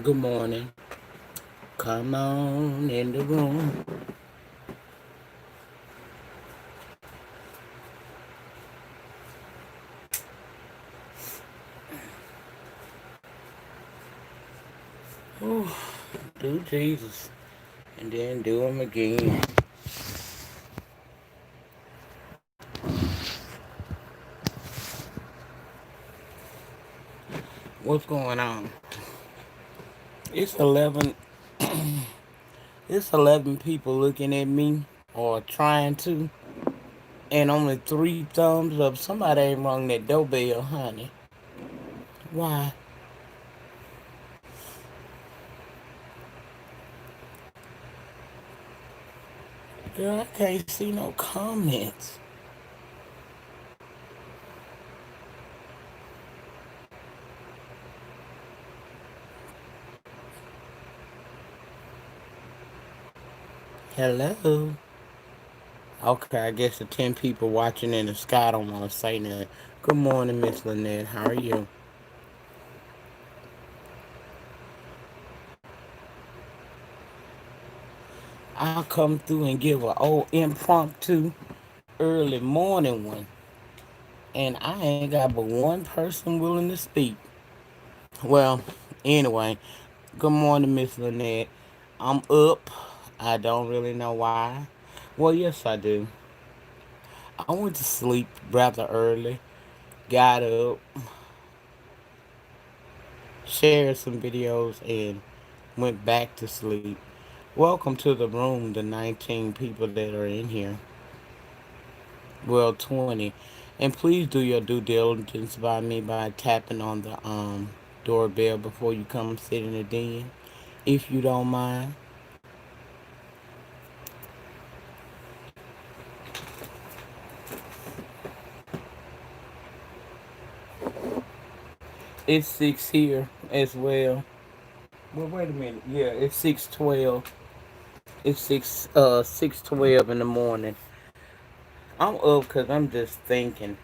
Good morning. Come on in the room. Ooh, do Jesus. And then do him again. What's going on? It's 11. It's 11 people looking at me or trying to. And only 3 thumbs up. Somebody ain't rung that doorbell, honey. Why? Girl, I can't see no comments. Hello. Okay, I guess the 10 people watching in the sky don't want to say nothing. Good morning, Miss Lynette. How are you? I'll come through and give an old impromptu early morning one. And I ain't got but one person willing to speak. Well, anyway, good morning, Miss Lynette. I'm up. I don't really know why. Well, yes, I do. I went to sleep rather early, got up, shared some videos, and went back to sleep. Welcome to the room, the 19 people that are in here. Well, 20. And please do your due diligence by me by tapping on the doorbell before you come sit in the den, if you don't mind. It's 6 here as well. Well, wait a minute. Yeah, it's 6:12. It's 6:12 in the morning. I'm up because I'm just thinking.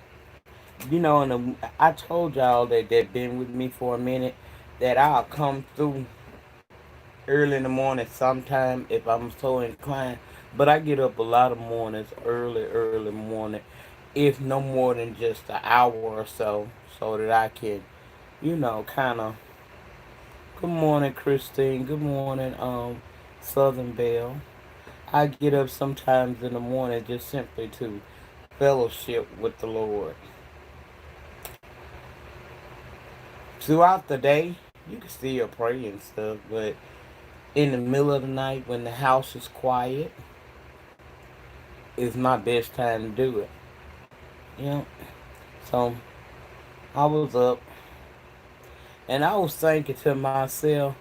I told y'all that been with me for a minute that I'll come through early in the morning sometime if I'm so inclined. But I get up a lot of mornings, early morning, if no more than just an hour or so that I can, kind of. Good morning, Christine. Good morning, Southern Belle. I get up sometimes in the morning just simply to fellowship with the Lord. Throughout the day, you can still pray and stuff, but in the middle of the night when the house is quiet, is my best time to do it. Yeah. So I was up and I was thinking to myself,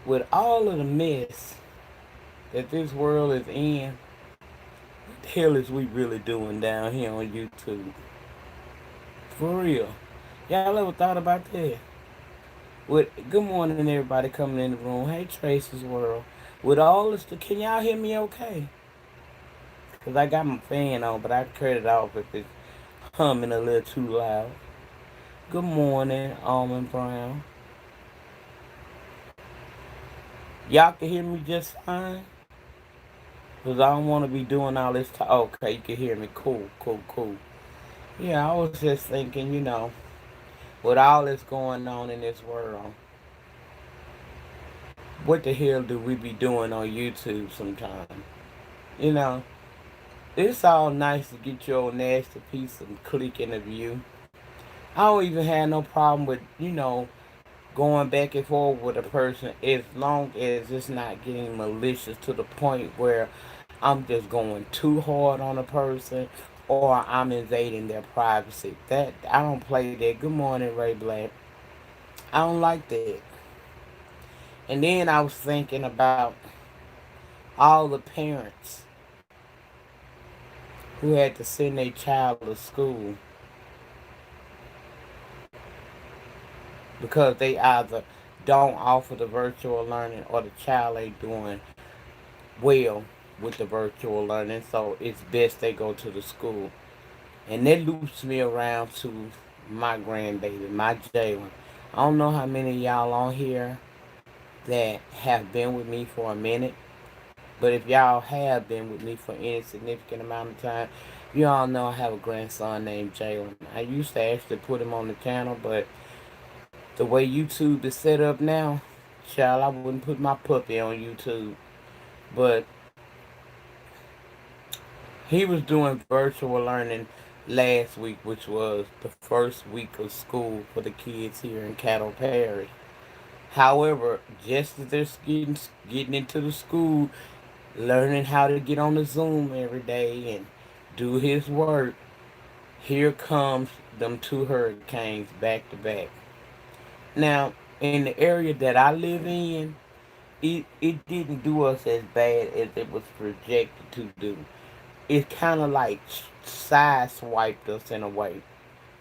with all of the mess that this world is in, what the hell is we really doing down here on YouTube? For real. Y'all ever thought about that? Good morning everybody coming in the room. Hey Tracy's World. With all this, can y'all hear me okay? Because I got my fan on, but I cut it off if it's humming a little too loud. Good morning, Almond Brown. Y'all can hear me just fine? Because I don't want to be doing all this talk. Okay, you can hear me. Cool. Yeah, I was just thinking, with all this going on in this world, what the hell do we be doing on YouTube sometimes? You know, it's all nice to get your nasty piece and click in the view. I don't even have no problem with, going back and forth with a person as long as it's not getting malicious to the point where I'm just going too hard on a person or I'm invading their privacy. That I don't play that. Good morning, Ray Black. I don't like that. And then I was thinking about all the parents who had to send their child to school because they either don't offer the virtual learning or the child ain't doing well with the virtual learning, so it's best they go to the school. And that loops me around to my grandbaby, my Jalen. I don't know how many of y'all on here that have been with me for a minute, but if y'all have been with me for any significant amount of time, you all know I have a grandson named Jalen. I used to actually put him on the channel, but the way YouTube is set up now, child, I wouldn't put my puppy on YouTube. But he was doing virtual learning last week, which was the first week of school for the kids here in Cattle Parish. However, just as they're getting into the school, learning how to get on the Zoom every day and do his work, here comes them two hurricanes back to back. Now, in the area that I live in, it didn't do us as bad as it was projected to do. It kind of like side swiped us in a way,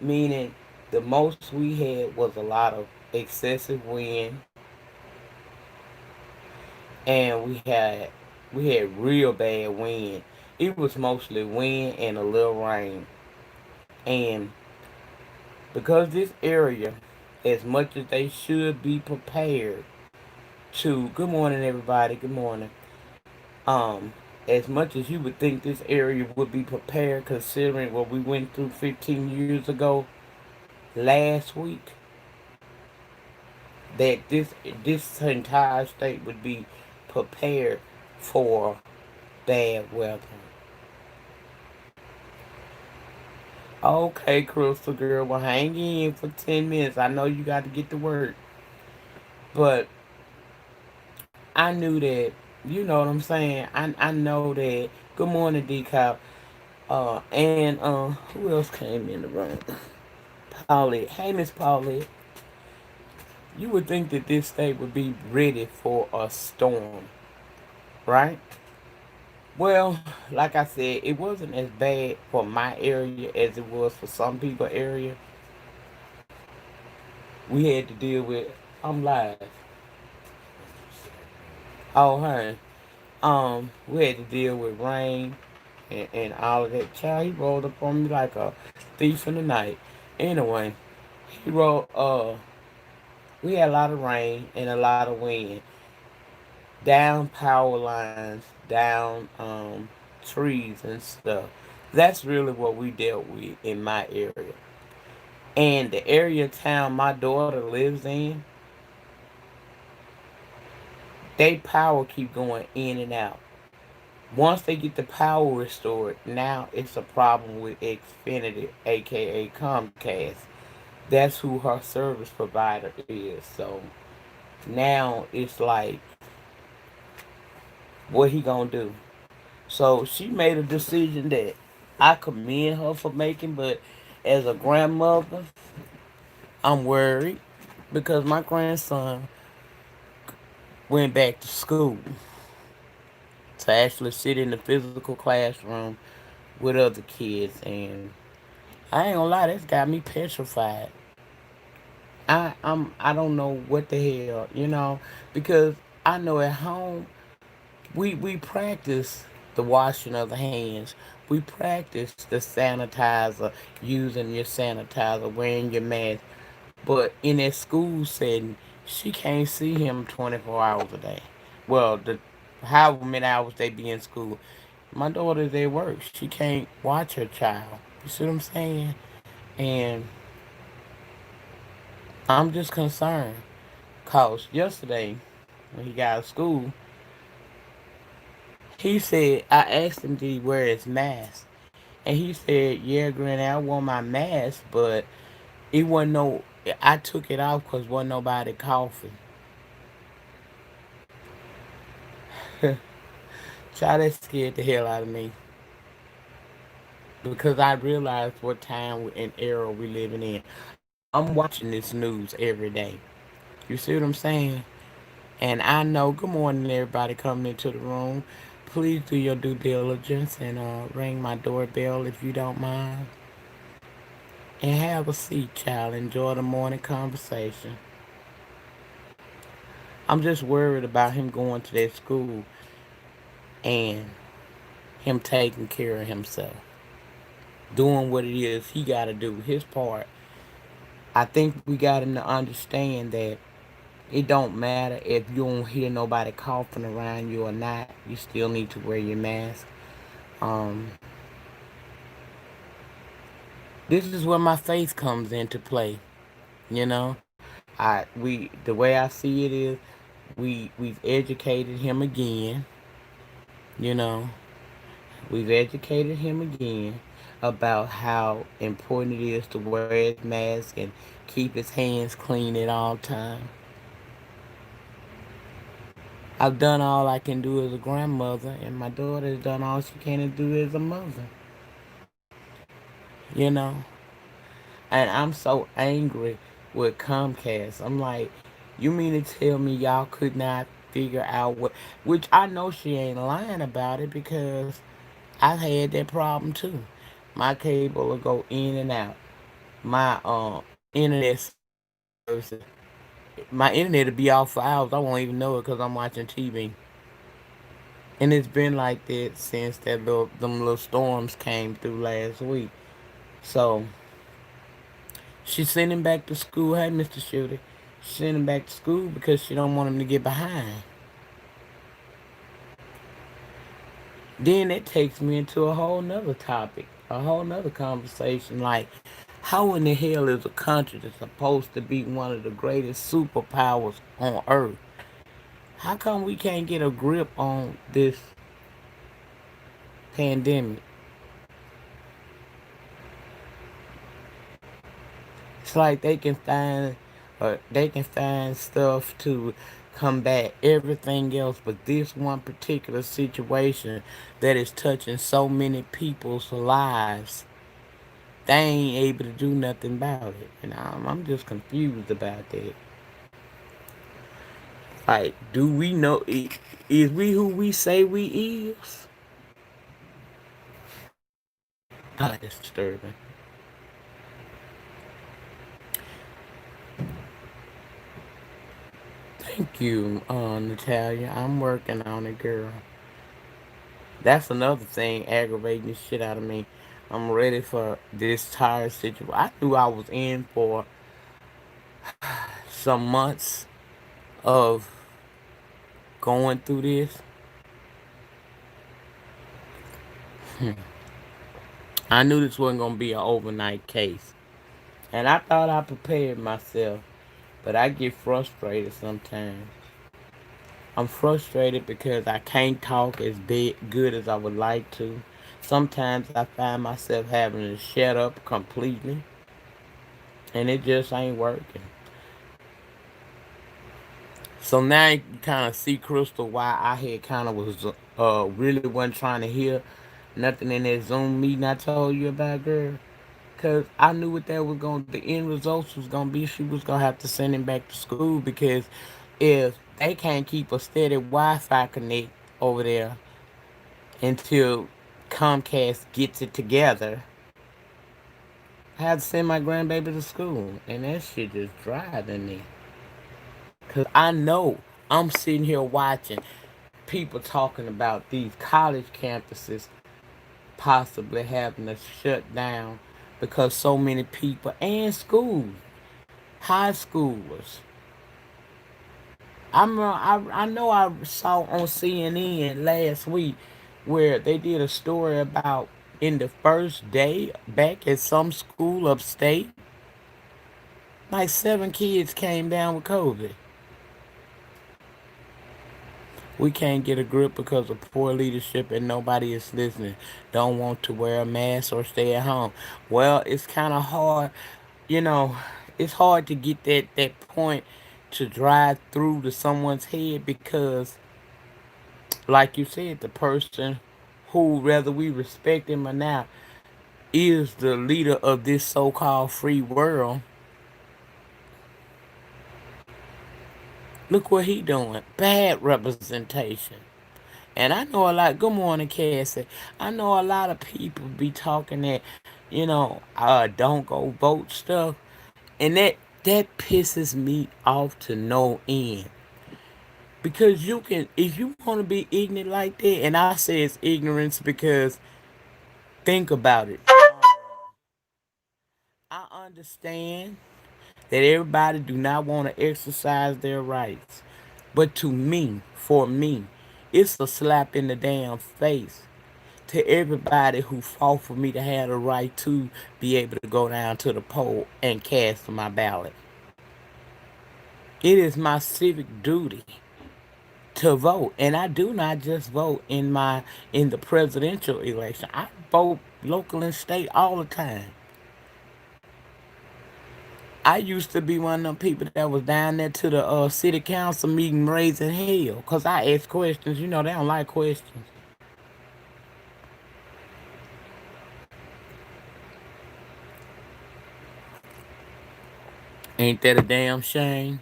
meaning the most we had was a lot of excessive wind, and we had real bad wind. It was mostly wind and a little rain. And because this area, as much as they should be prepared to, good morning everybody, good morning. As much as you would think this area would be prepared considering what we went through 15 years ago, last week, that this entire state would be prepared for bad weather. Okay, Crystal Girl, well, hang in for 10 minutes. I know you got to get to work. But I knew that, you know what I'm saying? I know that. Good morning, Decal. And who else came in the room? Paulette. Hey, Miss Paulette. You would think that this state would be ready for a storm, right? Well, like I said, it wasn't as bad for my area as it was for some people area. We had to deal with. I'm live. Oh, hey. We had to deal with rain and all of that. Child, he rolled up on me like a thief in the night. Anyway, he rolled. We had a lot of rain and a lot of wind. Down power lines, down trees and stuff. That's really what we dealt with in my area. And the area of town my daughter lives in, they power keep going in and out. Once they get the power restored, now it's a problem with Xfinity, aka Comcast. That's who her service provider is. So now it's like, what he gonna do? So she made a decision that I commend her for making, but as a grandmother, I'm worried because my grandson went back to school to actually sit in the physical classroom with other kids, and I ain't gonna lie, that's got me petrified. I don't know what the hell, because I know at home we practice the washing of the hands. We practice the sanitizer, using your sanitizer, wearing your mask. But in that school setting, she can't see him 24 hours a day. Well, the however many hours they be in school. My daughter's at work. She can't watch her child. You see what I'm saying? And I'm just concerned. Cause yesterday, when he got out of school, he said, I asked him, did he wear his mask? And he said, yeah, Granny, I wore my mask, but it wasn't no, I took it off because wasn't nobody coughing. Child, that scared the hell out of me. Because I realized what time and era we living in. I'm watching this news every day. You see what I'm saying? And I know, good morning, everybody coming into the room. Please do your due diligence and ring my doorbell if you don't mind. And have a seat, child. Enjoy the morning conversation. I'm just worried about him going to that school and him taking care of himself. Doing what it is he got to do, his part. I think we got him to understand that it don't matter if you don't hear nobody coughing around you or not. You still need to wear your mask. Um, this is where my faith comes into play. You know, the way I see it is we've educated him again. You know, we've educated him again about how important it is to wear his mask and keep his hands clean at all times. I've done all I can do as a grandmother, and my daughter's done all she can do as a mother. You know, and I'm so angry with Comcast. I'm like, you mean to tell me y'all could not figure out what? Which I know she ain't lying about it because I've had that problem too. My cable will go in and out. My internet services, my internet will be off for hours. I won't even know it because I'm watching TV. And it's been like that since them little storms came through last week. So she sent him back to school. Hey, Mr. Shooter, she sent him back to school because she don't want him to get behind. Then it takes me into a whole nother topic, a whole nother conversation. Like, how in the hell is a country that's supposed to be one of the greatest superpowers on earth? How come we can't get a grip on this pandemic? It's like they can find stuff to combat everything else, but this one particular situation that is touching so many people's lives, they ain't able to do nothing about it. And I'm just confused about that. Like, do we know? Is we who we say we is? Ah, that's disturbing. Thank you, Natalia. I'm working on it, girl. That's another thing aggravating the shit out of me. I'm ready for this tire situation. I knew I was in for some months of going through this. I knew this wasn't gonna be an overnight case, and I thought I prepared myself. But I get frustrated sometimes. I'm frustrated because I can't talk as good as I would like to. Sometimes I find myself having to shut up completely, and it just ain't working. So now you kind of see, Crystal, why I had kind of was really wasn't trying to hear nothing in that Zoom meeting I told you about, girl. Cause I knew what that was going. The end results was gonna be. She was gonna have to send him back to school because if they can't keep a steady Wi-Fi connect over there until Comcast gets it together, I had to send my grandbaby to school, and that shit just driving me. Cause I know I'm sitting here watching people talking about these college campuses possibly having to shut down because so many people and schools, high schoolers. I know I saw on CNN last week where they did a story about in the first day back at some school upstate, like 7 kids came down with COVID. We can't get a grip because of poor leadership and nobody is listening. Don't want to wear a mask or stay at home. Well, it's kind of hard, you know, it's hard to get that point to drive through to someone's head because like you said, the person who, whether we respect him or not, is the leader of this so-called free world. Look what he doing. Bad representation. And I know a lot. Good morning, Cassie. I know a lot of people be talking that, don't go vote stuff, and that pisses me off to no end. Because you can, if you want to be ignorant like that, and I say it's ignorance because think about it. I understand. that everybody do not want to exercise their rights. But to me, for me, it's a slap in the damn face to everybody who fought for me to have the right to be able to go down to the poll and cast my ballot. It is my civic duty to vote, and I do not just vote in the presidential election. I vote local and state all the time. I used to be one of them people that was down there to the city council meeting raising hell because I ask questions. You know, they don't like questions. Ain't that a damn shame?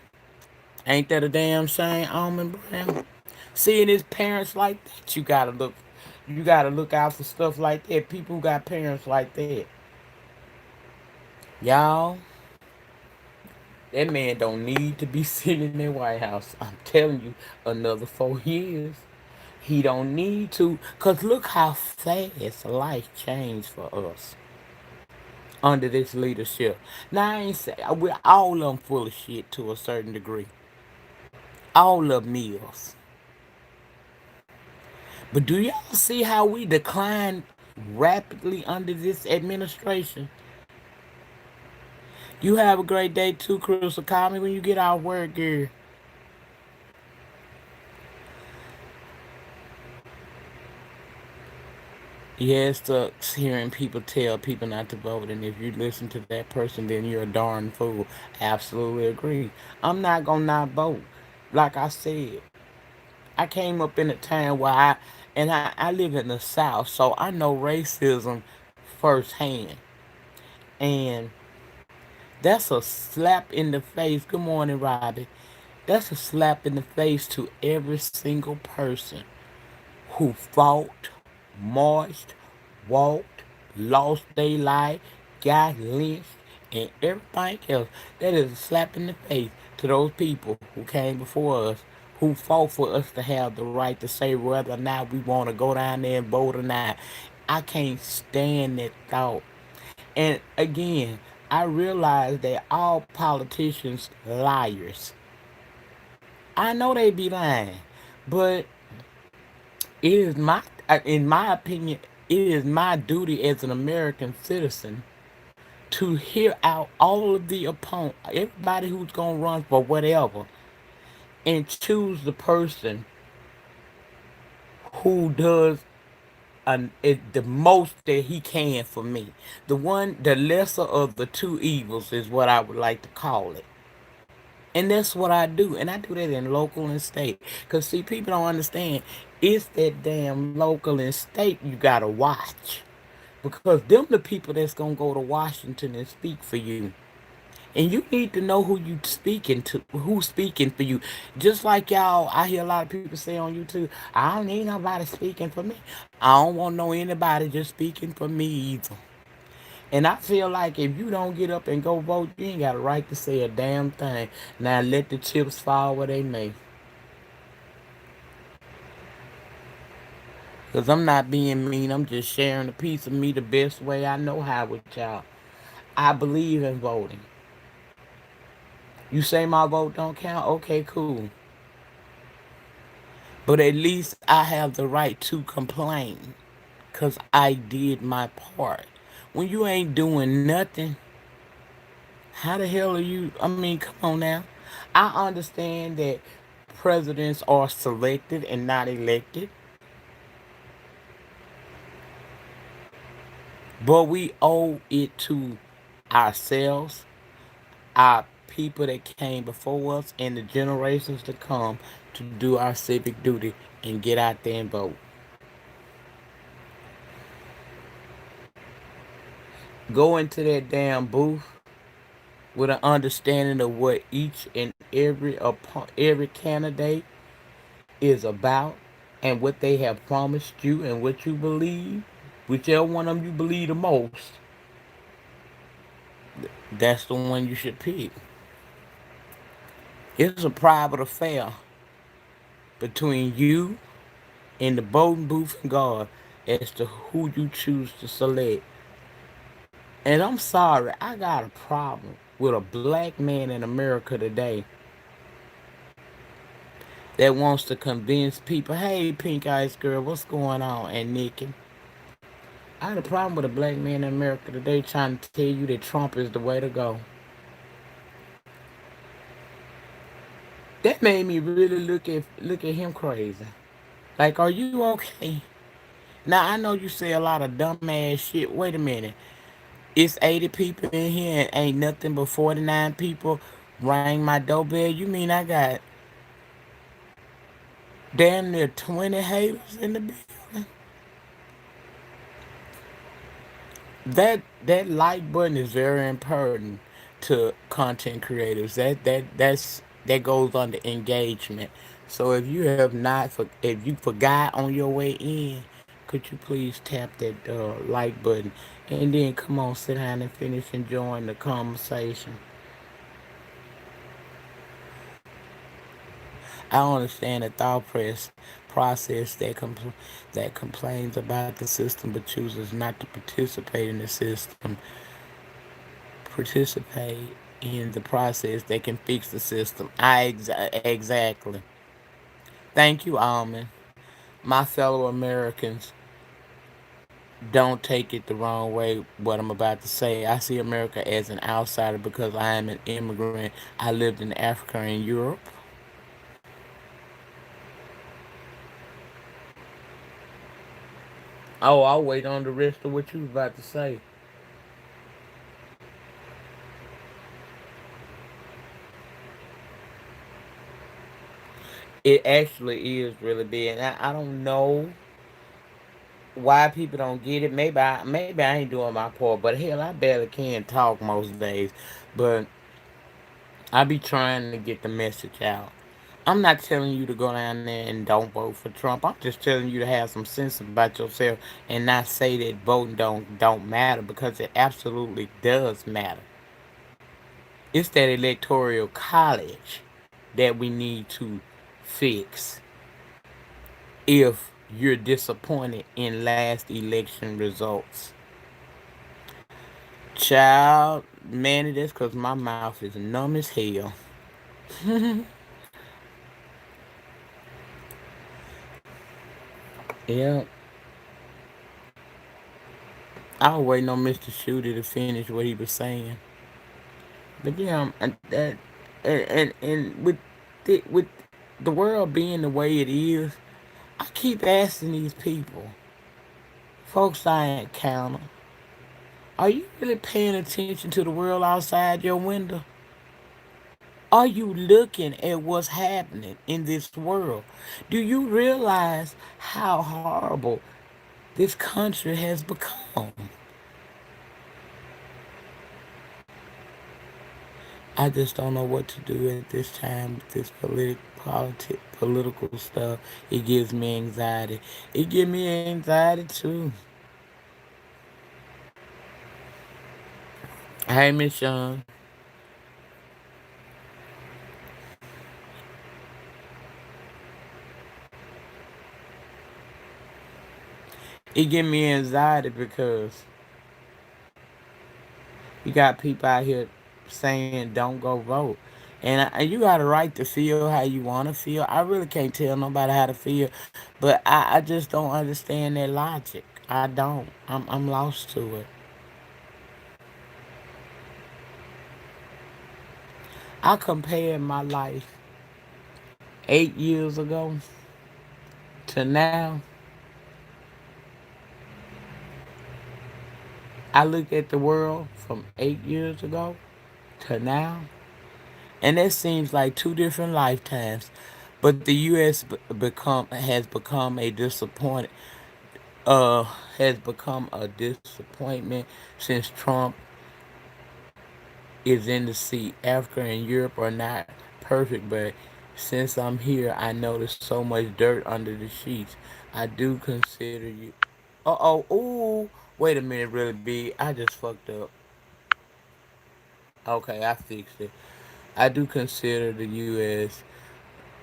Ain't that a damn shame, Almond Brown? Seeing his parents like that, you gotta look out for stuff like that. People who got parents like that. Y'all, that man don't need to be sitting in the White House. I'm telling you, another 4 years. He don't need to, cause look how fast life changed for us under this leadership. Now I ain't say we're all of them full of shit to a certain degree. All of meals. But do y'all see how we declined rapidly under this administration? You have a great day too, Crystal. Call me when you get out of work, girl. Yeah, it sucks hearing people tell people not to vote, and if you listen to that person, then you're a darn fool. Absolutely agree. I'm not gonna not vote. Like I said, I came up in a time where I live in the South, so I know racism firsthand. And that's a slap in the face. Good morning, Robbie. That's a slap in the face to every single person who fought, marched, walked, lost their life, got lynched, and everything else. That is a slap in the face to those people who came before us, who fought for us to have the right to say whether or not we want to go down there and vote or not. I can't stand that thought. And again, I realize that all politicians liars. I know they be lying, but it is in my opinion, it is my duty as an American citizen to hear out all of the opponent, everybody who's gonna run for whatever, and choose the person who does the most that he can for me. The lesser of the two evils is what I would like to call it. And that's what I do. And I do that in local and state. Because, see, people don't understand. It's that damn local and state you got to watch. Because them the people that's going to go to Washington and speak for you. And you need to know who you speaking to, who's speaking for you. Just like y'all, I hear a lot of people say on YouTube, I don't need nobody speaking for me. I don't want no anybody just speaking for me either. And I feel like if you don't get up and go vote, you ain't got a right to say a damn thing. Now let the chips fall where they may. Because I'm not being mean. I'm just sharing a piece of me the best way I know how with y'all. I believe in voting. You say my vote don't count? Okay, cool. But at least I have the right to complain. Because I did my part. When you ain't doing nothing, how the hell are you? I mean, come on now. I understand that presidents are selected and not elected, but we owe it to ourselves, our people that came before us, and the generations to come to do our civic duty and get out there and vote. Go into that damn booth with an understanding of what each and every candidate is about and what they have promised you and what you believe, whichever one of them you believe the most, that's the one you should pick. It's a private affair between you and the voting booth and God as to who you choose to select. And I'm sorry, I got a problem. with a black man in America today that wants to convince people, hey, Pink Ice Girl, what's going on? And Nikki, I had a problem with a black man in America today trying to tell you that Trump is the way to go. That made me really look at him crazy. Like, are you okay? Now I know you say a lot of dumbass shit. Wait a minute. It's 80 people in here and ain't nothing but 49 people rang my doorbell. You mean I got damn near 20 haters in the building? That like button is very important to content creators. That goes under engagement. So if you have not, if you forgot on your way in, could you please tap that like button and then come on, sit down and finish enjoying the conversation. I understand the process that complains about the system but chooses not to participate in the system. Participate in the process that can fix the system. Exactly. Thank you, Almond. My fellow Americans, don't take it the wrong way. What I'm about to say, I see America as an outsider because I am an immigrant. I lived in Africa and Europe. Oh, I'll wait on the rest of what you was about to say. It actually is really big, and I don't know why people don't get it. Maybe I ain't doing my part, but hell, I barely can talk most days. But I be trying to get the message out. I'm not telling you to go down there and don't vote for Trump. I'm just telling you to have some sense about yourself and not say that voting don't matter, because it absolutely does matter. It's that electoral college that we need to fix if you're disappointed in last election results. Child, man, that's because my mouth is numb as hell. Yeah, I was waiting on Mr. Shooter to finish what he was saying. But yeah, and with the world being the way it is, I keep asking these people, folks I encounter, are you really paying attention to the world outside your window? Are you looking at what's happening in this world? Do you realize how horrible this country has become? I just don't know what to do at this time with this political stuff. It gives me anxiety. It gives me anxiety too. Hey, Miss Sean. It gives me anxiety because you got people out here saying don't go vote. And you got a right to feel how you want to feel. I really can't tell nobody how to feel, but I just don't understand that logic. I don't. I'm lost to it. I compared my life 8 years ago to now. I look at the world from 8 years ago to now, and that seems like two different lifetimes. But the U.S. has become a disappointment. Uh, has become a disappointment since Trump is in the seat. Africa and Europe are not perfect, but since I'm here, I notice so much dirt under the sheets. I do consider you. Ooh. Wait a minute, really big. I just fucked up. Okay, I fixed it. I do consider the U.S.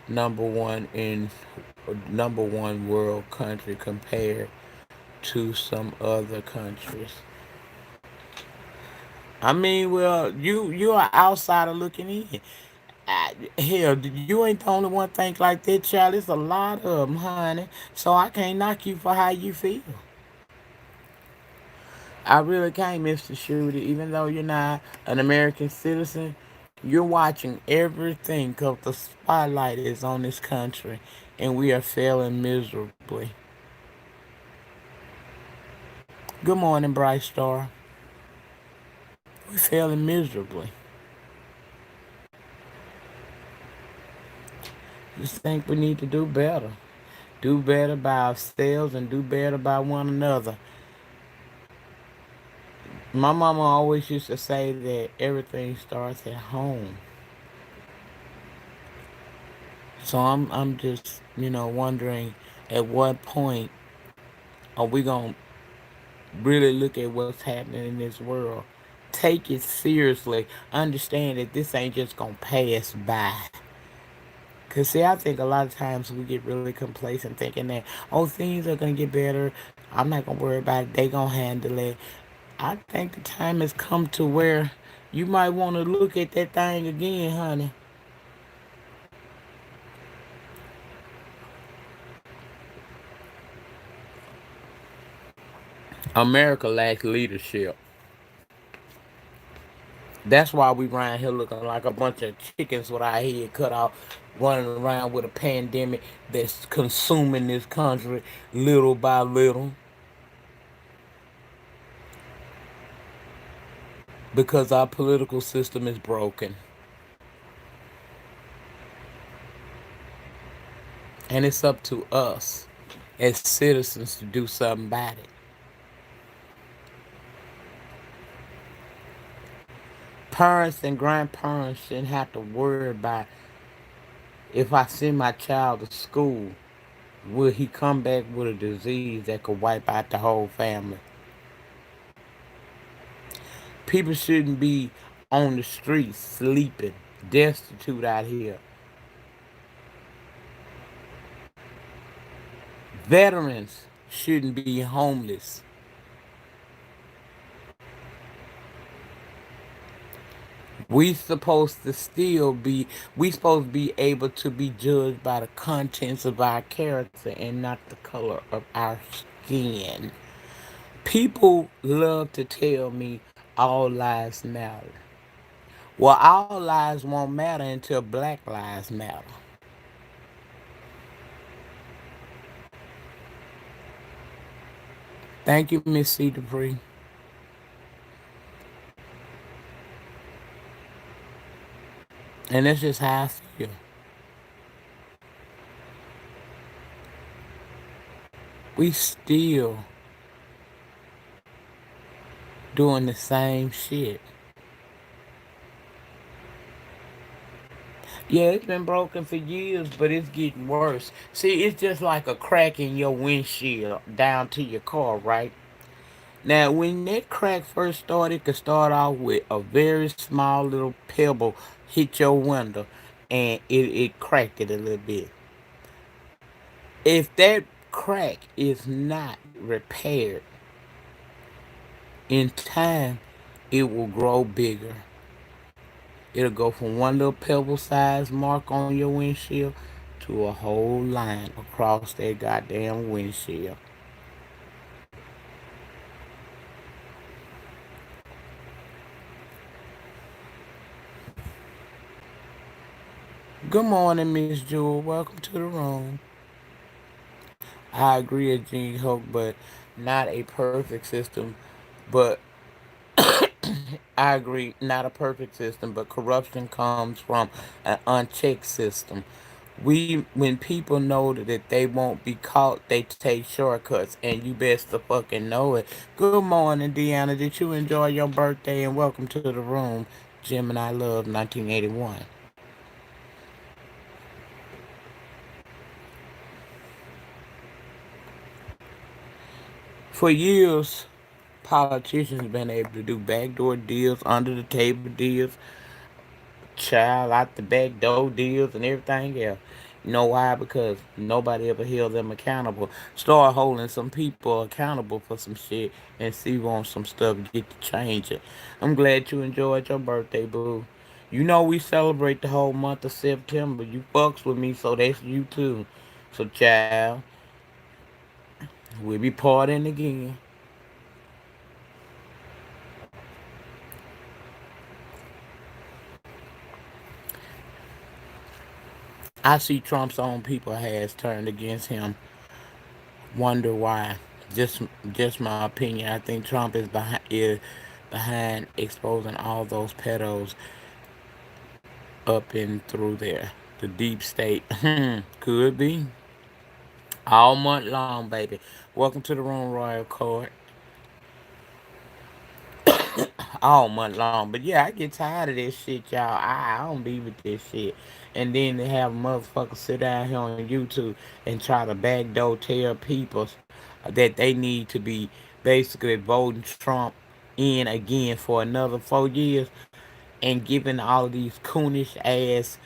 number one in number one world country compared to some other countries. I mean, well, you are outsider looking in. Hell, you ain't the only one think like that, child. It's a lot of them, honey. So I can't knock you for how you feel. I really can't, Mr. Shooter. Even though you're not an American citizen, you're watching everything because the spotlight is on this country, and we are failing miserably. Good morning, Bright Star. We're failing miserably. Just think we need to do better. Do better by ourselves and do better by one another. My mama always used to say that everything starts at home. So I'm just, wondering at what point are we going to really look at what's happening in this world? Take it seriously. Understand that this ain't just going to pass by. Cause see, I think a lot of times we get really complacent thinking that, oh, things are gonna get better. I'm not gonna worry about it. They gonna handle it. I think the time has come to where you might want to look at that thing again, honey. America lacks leadership. That's why we around here looking like a bunch of chickens with our head cut off, running around with a pandemic that's consuming this country little by little because our political system is broken. And it's up to us as citizens to do something about it. Parents and grandparents shouldn't have to worry about if I send my child to school, will he come back with a disease that could wipe out the whole family? People shouldn't be on the streets sleeping, destitute out here. Veterans shouldn't be homeless. We supposed to be able to be judged by the contents of our character and not the color of our skin. People love to tell me all lives matter. Well, all lives won't matter until black lives matter. Thank you, Miss C. Dupree. And that's just how I feel. We still doing the same shit. Yeah, it's been broken for years, but it's getting worse. See, it's just like a crack in your windshield down to your car, right? Now, when that crack first started, it could start off with a very small little pebble hit your window and it cracked it a little bit. If that crack is not repaired in time, it will grow bigger. It'll go from one little pebble sized mark on your windshield to a whole line across that goddamn windshield. Good morning, Miss Jewel. Welcome to the room. I agree with Gene Hoke, but not a perfect system. But I agree, not a perfect system, but corruption comes from an unchecked system. When people know that they won't be caught, they take shortcuts, and you best to fucking know it. Good morning, Deanna. Did you enjoy your birthday? And welcome to the room, Gemini Love 1981. For years, politicians been able to do backdoor deals, under the table deals, child out the back door deals, and everything else. You know why? Because nobody ever held them accountable. Start holding some people accountable for some shit and see on some stuff get to change it. I'm glad you enjoyed your birthday, boo. You know we celebrate the whole month of September. You fucks with me, so that's you too. So, child, we'll be partying again. I see Trump's own people has turned against him. Wonder why? Just, just my opinion. I think Trump is behind exposing all those pedos up and through there. The deep state. Could be. All month long, baby. Welcome to the room, Royal Court. All month long. But yeah, I get tired of this shit, y'all. I don't be with this shit. And then they have motherfuckers sit down here on YouTube and try to backdoor tell people that they need to be basically voting Trump in again for another 4 years and giving all of these coonish ass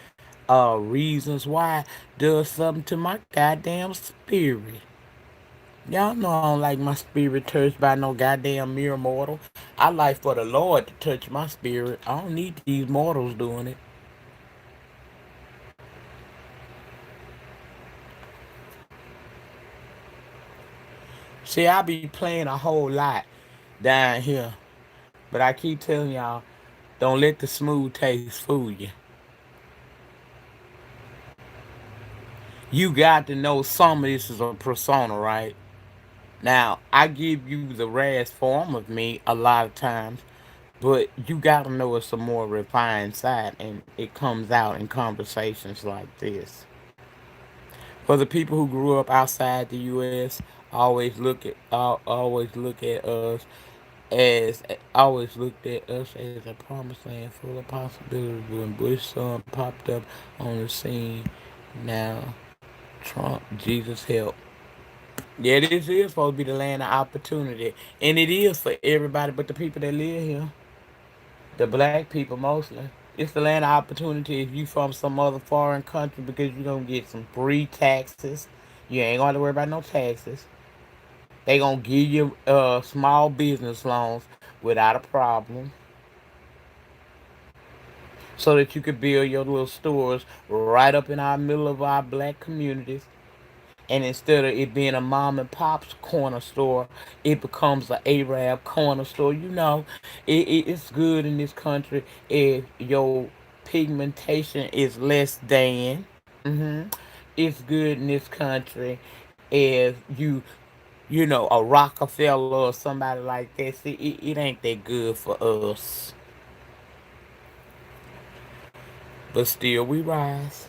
reasons why does something to my goddamn spirit. Y'all know I don't like my spirit touched by no goddamn mere mortal. I like for the Lord to touch my spirit. I don't need these mortals doing it. See, I be playing a whole lot down here, but I keep telling y'all, don't let the smooth taste fool you. You got to know some of this is a persona, right? Now, I give you the rarest form of me a lot of times, but you got to know it's a more refined side, and it comes out in conversations like this. For the people who grew up outside the U.S., always look at us as always looked at us as a promised land full of possibilities. When Bush son popped up on the scene, now Trump, Jesus help. Yeah, this is supposed to be the land of opportunity, and it is for everybody but the people that live here, the black people mostly. It's the land of opportunity if you from some other foreign country because you're gonna get some free taxes. You ain't gonna have to worry about no taxes. They gonna give you small business loans without a problem, so that you could build your little stores right up in our middle of our black communities. And instead of it being a mom and pop's corner store, it becomes a Arab corner store. You know, it's good in this country if your pigmentation is less than. Hmm. It's good in this country if you know, a Rockefeller or somebody like that. See, it ain't that good for us. But still, we rise.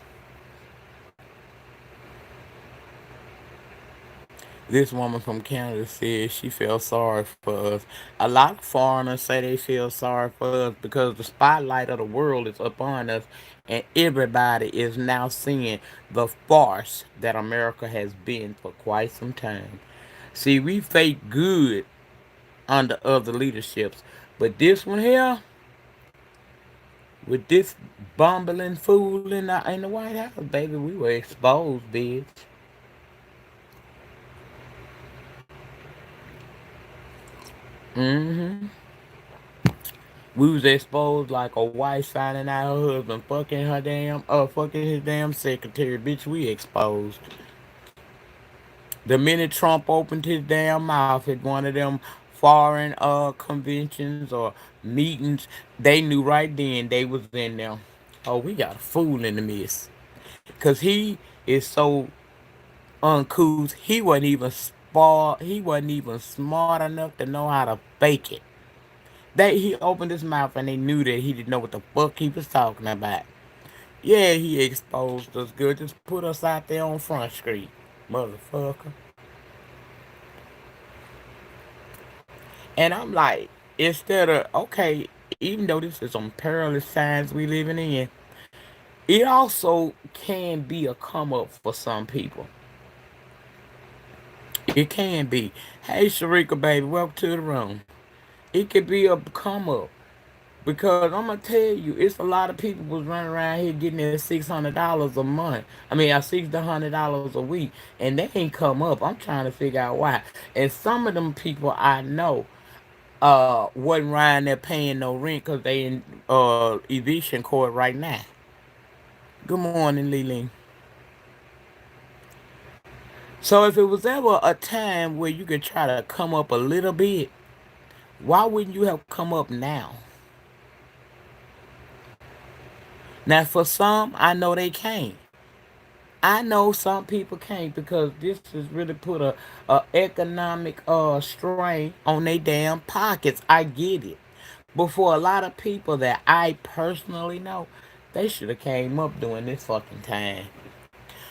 This woman from Canada said she felt sorry for us. A lot of foreigners say they feel sorry for us because the spotlight of the world is upon us, and everybody is now seeing the farce that America has been for quite some time. See, we fake good under other leaderships, but this one here, with this bumbling fool in the White House, baby, we were exposed, bitch. Mm-hmm. We was exposed like a wife finding out her husband fucking his damn secretary. Bitch, we exposed. The minute Trump opened his damn mouth at one of them foreign conventions or meetings, they knew right then they was in there. Oh, we got a fool in the midst. Cause he is so uncouth. He wasn't even smart enough to know how to fake it. He opened his mouth and they knew that he didn't know what the fuck he was talking about. Yeah, he exposed us good. Just put us out there on Front Street, motherfucker. And I'm like, instead of okay, even though this is some perilous times we living in, it also can be a come up for some people. It can be. Hey, Sharika, baby, welcome to the room. It could be a come up. Because I'm gonna tell you, it's a lot of people was running around here getting their $600 a month. I mean, $600 a week, and they ain't come up. I'm trying to figure out why. And some of them people I know wasn't around there paying no rent because they in eviction court right now. Good morning, Lily. So if it was ever a time where you could try to come up a little bit, why wouldn't you have come up now? Now for some, I know they can't. I know some people can't because this has really put a economic strain on their damn pockets. I get it. But for a lot of people that I personally know, they should have came up during this fucking time.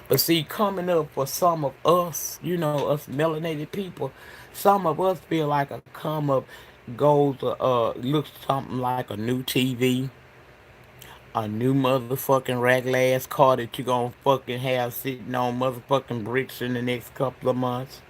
But see, coming up for some of us, us melanated people, some of us feel like a come up goes looks something like a new TV, a new motherfucking regular ass car that you gonna fucking have sitting on motherfucking bricks in the next couple of months.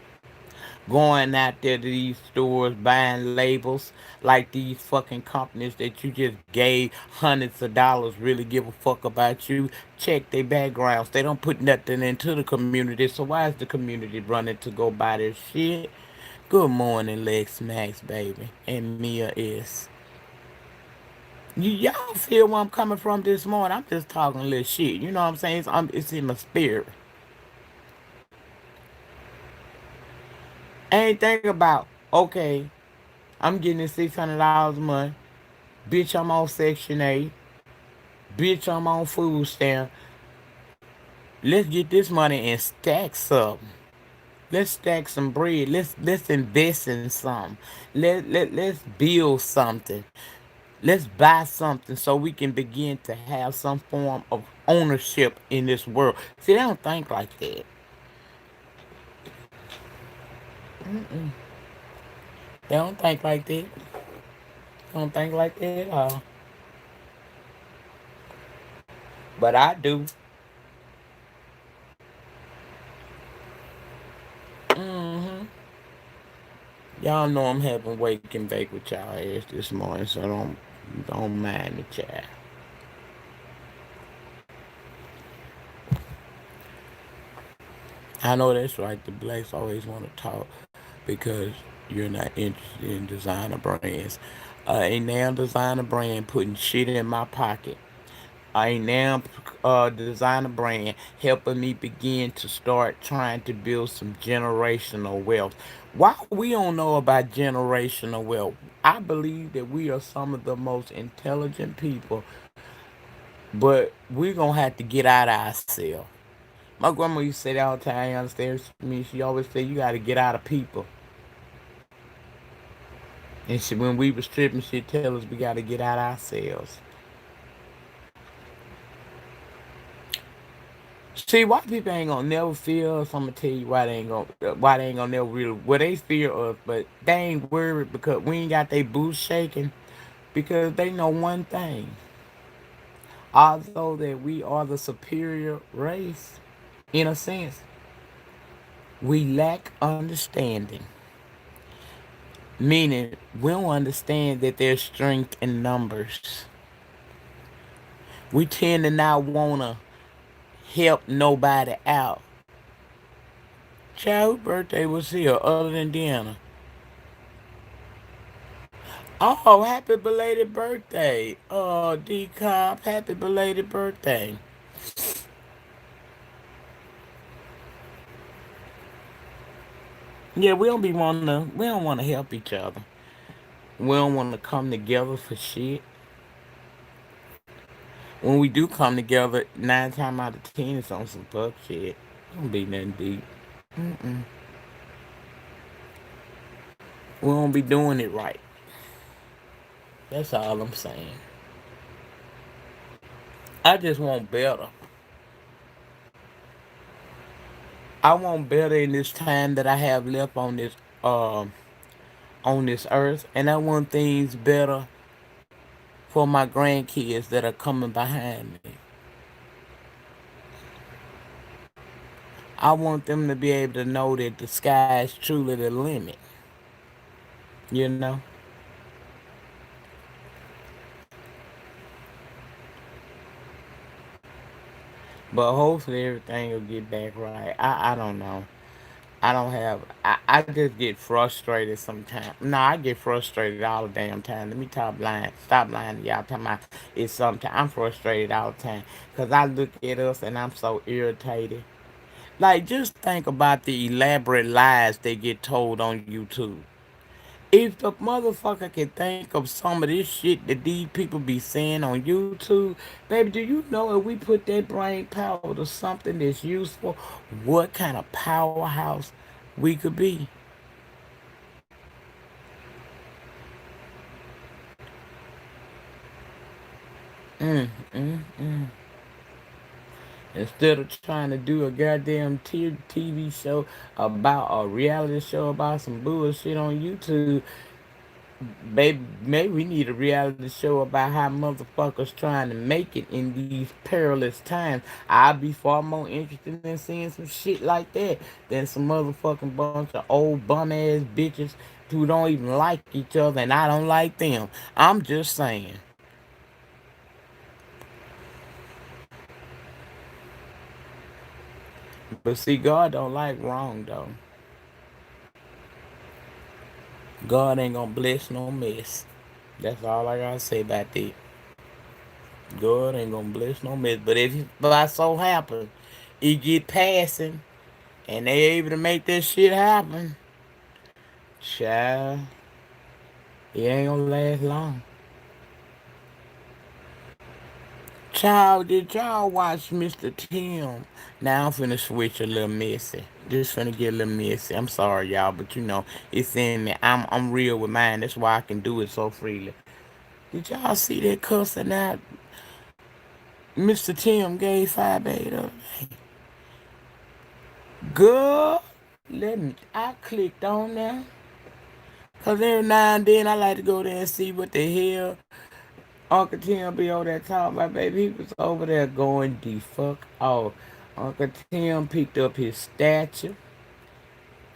Going out there to these stores buying labels like these fucking companies that you just gave hundreds of dollars really give a fuck about you. Check their backgrounds. They don't put nothing into the community. So why is the community running to go buy their shit? Good morning, Lex Max, baby. And Mia is. Y'all feel where I'm coming from this morning? I'm just talking a little shit. You know what I'm saying? It's in my spirit. I ain't think about, okay, I'm getting this $600 a month. Bitch, I'm on Section 8. Bitch, I'm on food stamp. Let's get this money and stack something. Let's stack some bread. Let's invest in something. Let's build something. Let's buy something so we can begin to have some form of ownership in this world. See, they don't think like that. They don't think like that. They don't think like that at all. But I do. hmm Y'all know I'm having wake and bake with y'all ass this morning, so don't mind the chat. I know that's right. The blacks always want to talk because you're not interested in designer brands. A now designer brand putting shit in my pocket. A now designer brand helping me begin to start trying to build some generational wealth. Why we don't know about generational wealth? I believe that we are some of the most intelligent people, but we're gonna have to get out of ourselves. My grandma used to say that all the time. You understand me? She always said you got to get out of people. And when we was tripping, she'd tell us we got to get out of ourselves. See, white people ain't gonna never fear us. I'm gonna tell you why they ain't gonna never really. Well, they fear us, but they ain't worried because we ain't got their boots shaking because they know one thing. Although that we are the superior race, in a sense, we lack understanding. Meaning, we don't understand that there's strength in numbers. We tend to not wanna help nobody out. Child, whose birthday was here other than Deanna? Oh, happy belated birthday. Oh, D Cop, happy belated birthday. Yeah, we don't wanna help each other. We don't wanna come together for shit. When we do come together, 9 times out of 10 it's on some fuck shit. Don't be nothing deep. Mm-mm. We won't be doing it right. That's all I'm saying. I just want better. I want better in this time that I have left um on this earth, and I want things better for my grandkids that are coming behind me. I want them to be able to know that the sky is truly the limit. You know, But hopefully everything will get back right. I don't know. I don't have. I just get frustrated sometimes. No, I get frustrated all the damn time. Let me stop lying. Stop lying to y'all. Talking about it's sometimes I'm frustrated all the time because I look at us and I'm so irritated. Like just think about the elaborate lies they get told on YouTube. If the motherfucker can think of some of this shit that these people be saying on YouTube, baby, do you know if we put that brain power to something that's useful, what kind of powerhouse we could be? Mm, mm, mm. Instead of trying to do a goddamn TV show about a reality show about some bullshit on YouTube, baby, maybe we need a reality show about how motherfuckers trying to make it in these perilous times. I'd be far more interested in seeing some shit like that than some motherfucking bunch of old bum ass bitches who don't even like each other and I don't like them. I'm just saying. But see, God don't like wrong though. God ain't gonna bless no mess. That's all I gotta say about that. God ain't gonna bless no mess. But if it by so happen, it get passing and they able to make that shit happen, child, it ain't gonna last long. Child, did y'all watch Mr. Tim? Now I'm finna switch a little messy. Just finna get a little messy. I'm sorry, y'all, but you know it's in me. I'm real with mine. That's why I can do it so freely. Did y'all see that cussing out Mr. Tim gave 5 8 up? Good. Let me. I clicked on there. Cause every now and then I like to go there and see what the hell Uncle Tim be over there talking about. Baby, he was over there going the fuck off. Uncle Tim picked up his statue.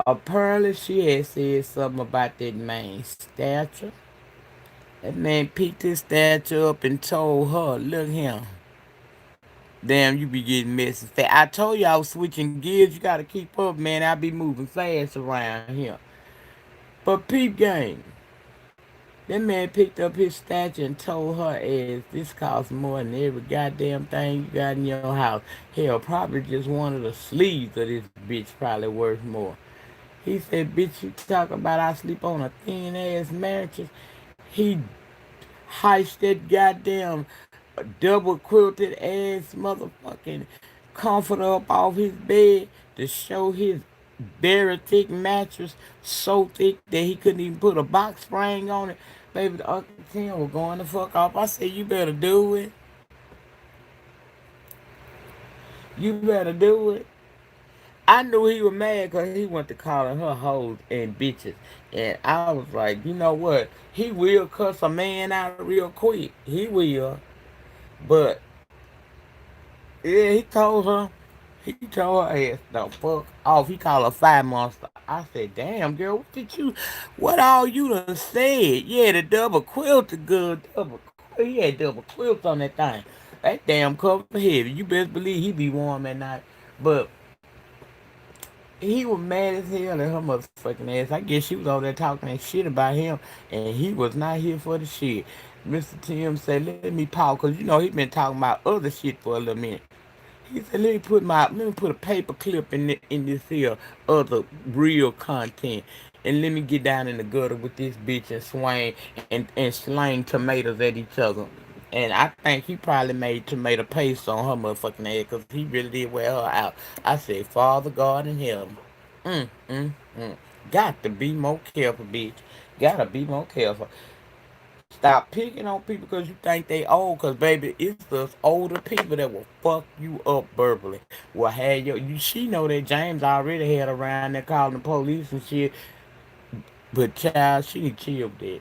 Apparently she had said something about that man's statue. That man picked his statue up and told her, look here. Damn, you be getting messy fast. I told you I was switching gears. You gotta keep up, man. I be moving fast around here. But peep game. That man picked up his statue and told her as this costs more than every goddamn thing you got in your house. Hell, probably just one of the sleeves of this bitch probably worth more. He said, bitch, you talking about I sleep on a thin ass mattress? He heist that goddamn double quilted ass motherfucking comforter up off his bed to show his very thick mattress, so thick that he couldn't even put a box spring on it. Baby, the Uncle Tim was going the fuck off. I said, you better do it. You better do it. I knew he was mad because he went to calling her hoes and bitches. And I was like, you know what? He will cuss a man out real quick. He will. But yeah, he told her. He told her ass the fuck off. He called her fire monster. I said, damn girl, what did you what all you done said? Yeah, the double quilt the good double he had double quilts on that thing. That damn cover heavy. You best believe he be warm at night. But he was mad as hell at her motherfucking ass. I guess she was over there talking that shit about him, and he was not here for the shit. Mr. Tim said, "Let me pause, cause you know he been talking about other shit for a little minute." He said, let me put a paper clip in this here other real content, and let me get down in the gutter with this bitch and swing and slang tomatoes at each other." And I think he probably made tomato paste on her motherfucking head because he really did wear her out. I said, Father God in heaven. Mm, mm, mm. Got to be more careful, bitch. Gotta be more careful. Stop picking on people because you think they old. Because, baby, it's the older people that will fuck you up verbally. Will have she know that James already had around there calling the police and shit. But, child, she need to chill with that.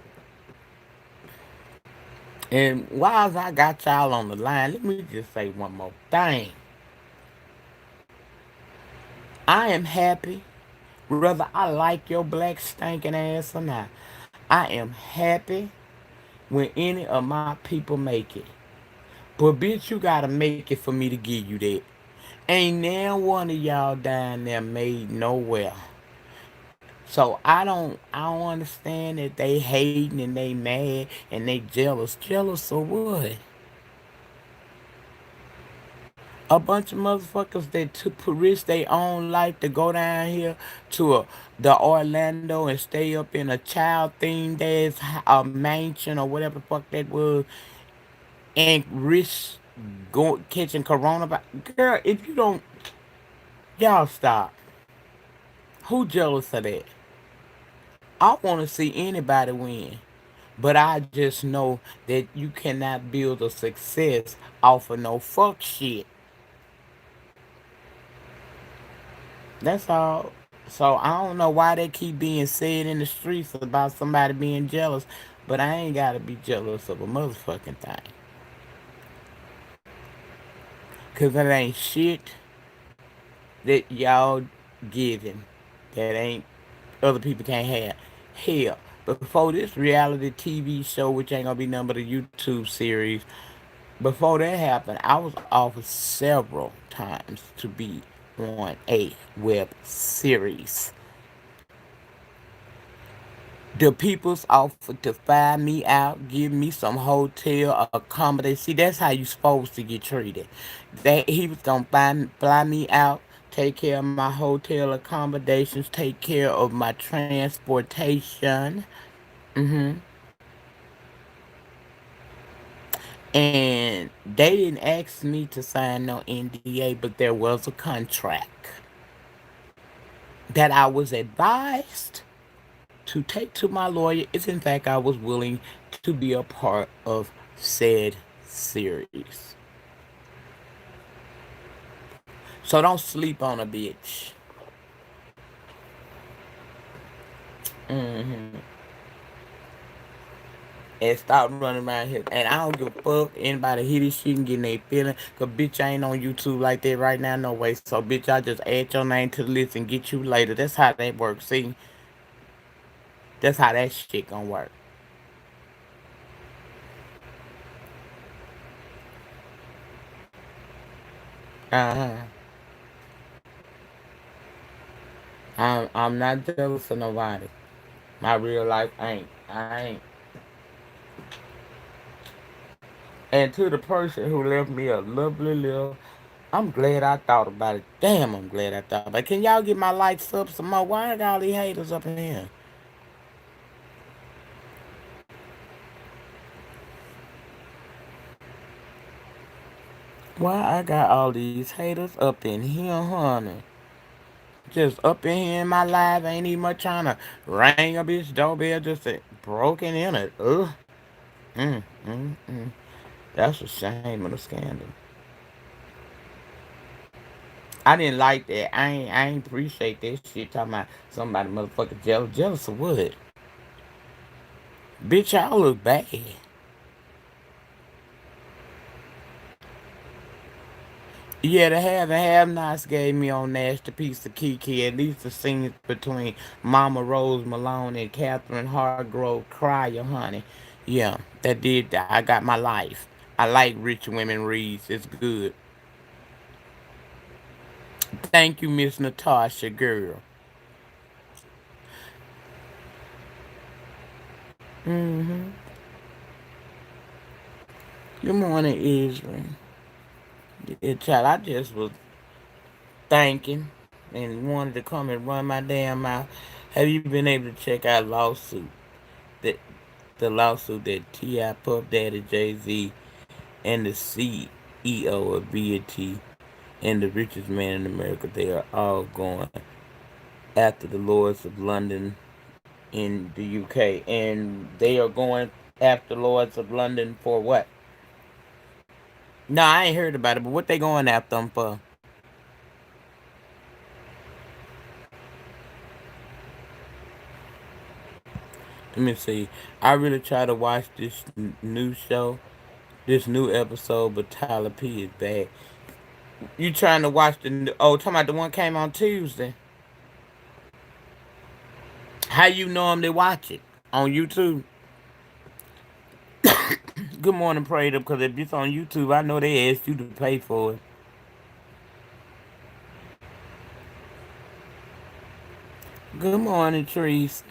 And while I got y'all on the line, let me just say one more thing. I am happy, whether I like your black stinking ass or not. I am happy when any of my people make it. But bitch, you gotta make it for me to give you that. Ain't now one of y'all down there made nowhere. So I don't understand that they hating and they mad and they jealous. Jealous of what? A bunch of motherfuckers that took risk their own life to go down here to the Orlando and stay up in a child themed ass a mansion or whatever the fuck that was and risk catching coronavirus. Girl, if you don't, y'all stop. Who jealous of that? I want to see anybody win. But I just know that you cannot build a success off of no fuck shit. That's all. So I don't know why they keep being said in the streets about somebody being jealous, but I ain't gotta be jealous of a motherfucking thing. Cause it ain't shit that y'all giving that ain't other people can't have. Hell, before this reality TV show, which ain't gonna be none but a YouTube series, before that happened, I was offered several times to be on a web series. The people's offered to fly me out, give me some hotel accommodation. See, that's how you supposed to get treated. That he was gonna fly me out, take care of my hotel accommodations, take care of my transportation. hmm And they didn't ask me to sign no NDA, but there was a contract that I was advised to take to my lawyer if in fact I was willing to be a part of said series. So don't sleep on a bitch. hmm And stop running around here. And I don't give a fuck anybody hear this shit and getting their feeling. Cause bitch, I ain't on YouTube like that right now, no way. So bitch, I just add your name to the list and get you later. That's how that works. See, that's how that shit gonna work. Uh huh. I'm not jealous of nobody. My real life ain't. I ain't. And to the person who left me a lovely little, I'm glad I thought about it. Damn, I'm glad I thought about it. Can y'all get my likes up some more? Why are all these haters up in here? Why I got all these haters up in here, honey? Just up in here in my life, ain't even much trying to ring a bitch doorbell, just broken in it. Ugh. Mm. That's a shame of the scandal. I didn't like that. I ain't appreciate that shit. Talking about somebody motherfucking jealous. Jealous of what? Bitch, y'all look bad. Yeah, the have-nots gave me on Nasty Piece of Kiki. At least the scenes between Mama Rose Malone and Catherine Hargrove Crier, honey. Yeah, that did that. I got my life. I like rich women reads. It's good. Thank you, Miss Natasha, girl. Mm-hmm. Good morning, Israel. Yeah, child, I just was thinking and wanted to come and run my damn mouth. Have you been able to check out lawsuit? That the lawsuit that T.I. Puff Daddy Jay Z and the CEO of BET and the richest man in America, they are all going after the Lords of London in the UK. And they are going after Lords of London for what? No, I ain't heard about it, but what they going after them for? Let me see. I really try to watch this new show, this new episode, but Tyler P is bad. You trying to watch oh, talking about the one came on Tuesday? How you normally watch it? On YouTube? Good morning, Prayed Up, because if it's on YouTube, I know they asked you to pay for it. Good morning, Trees.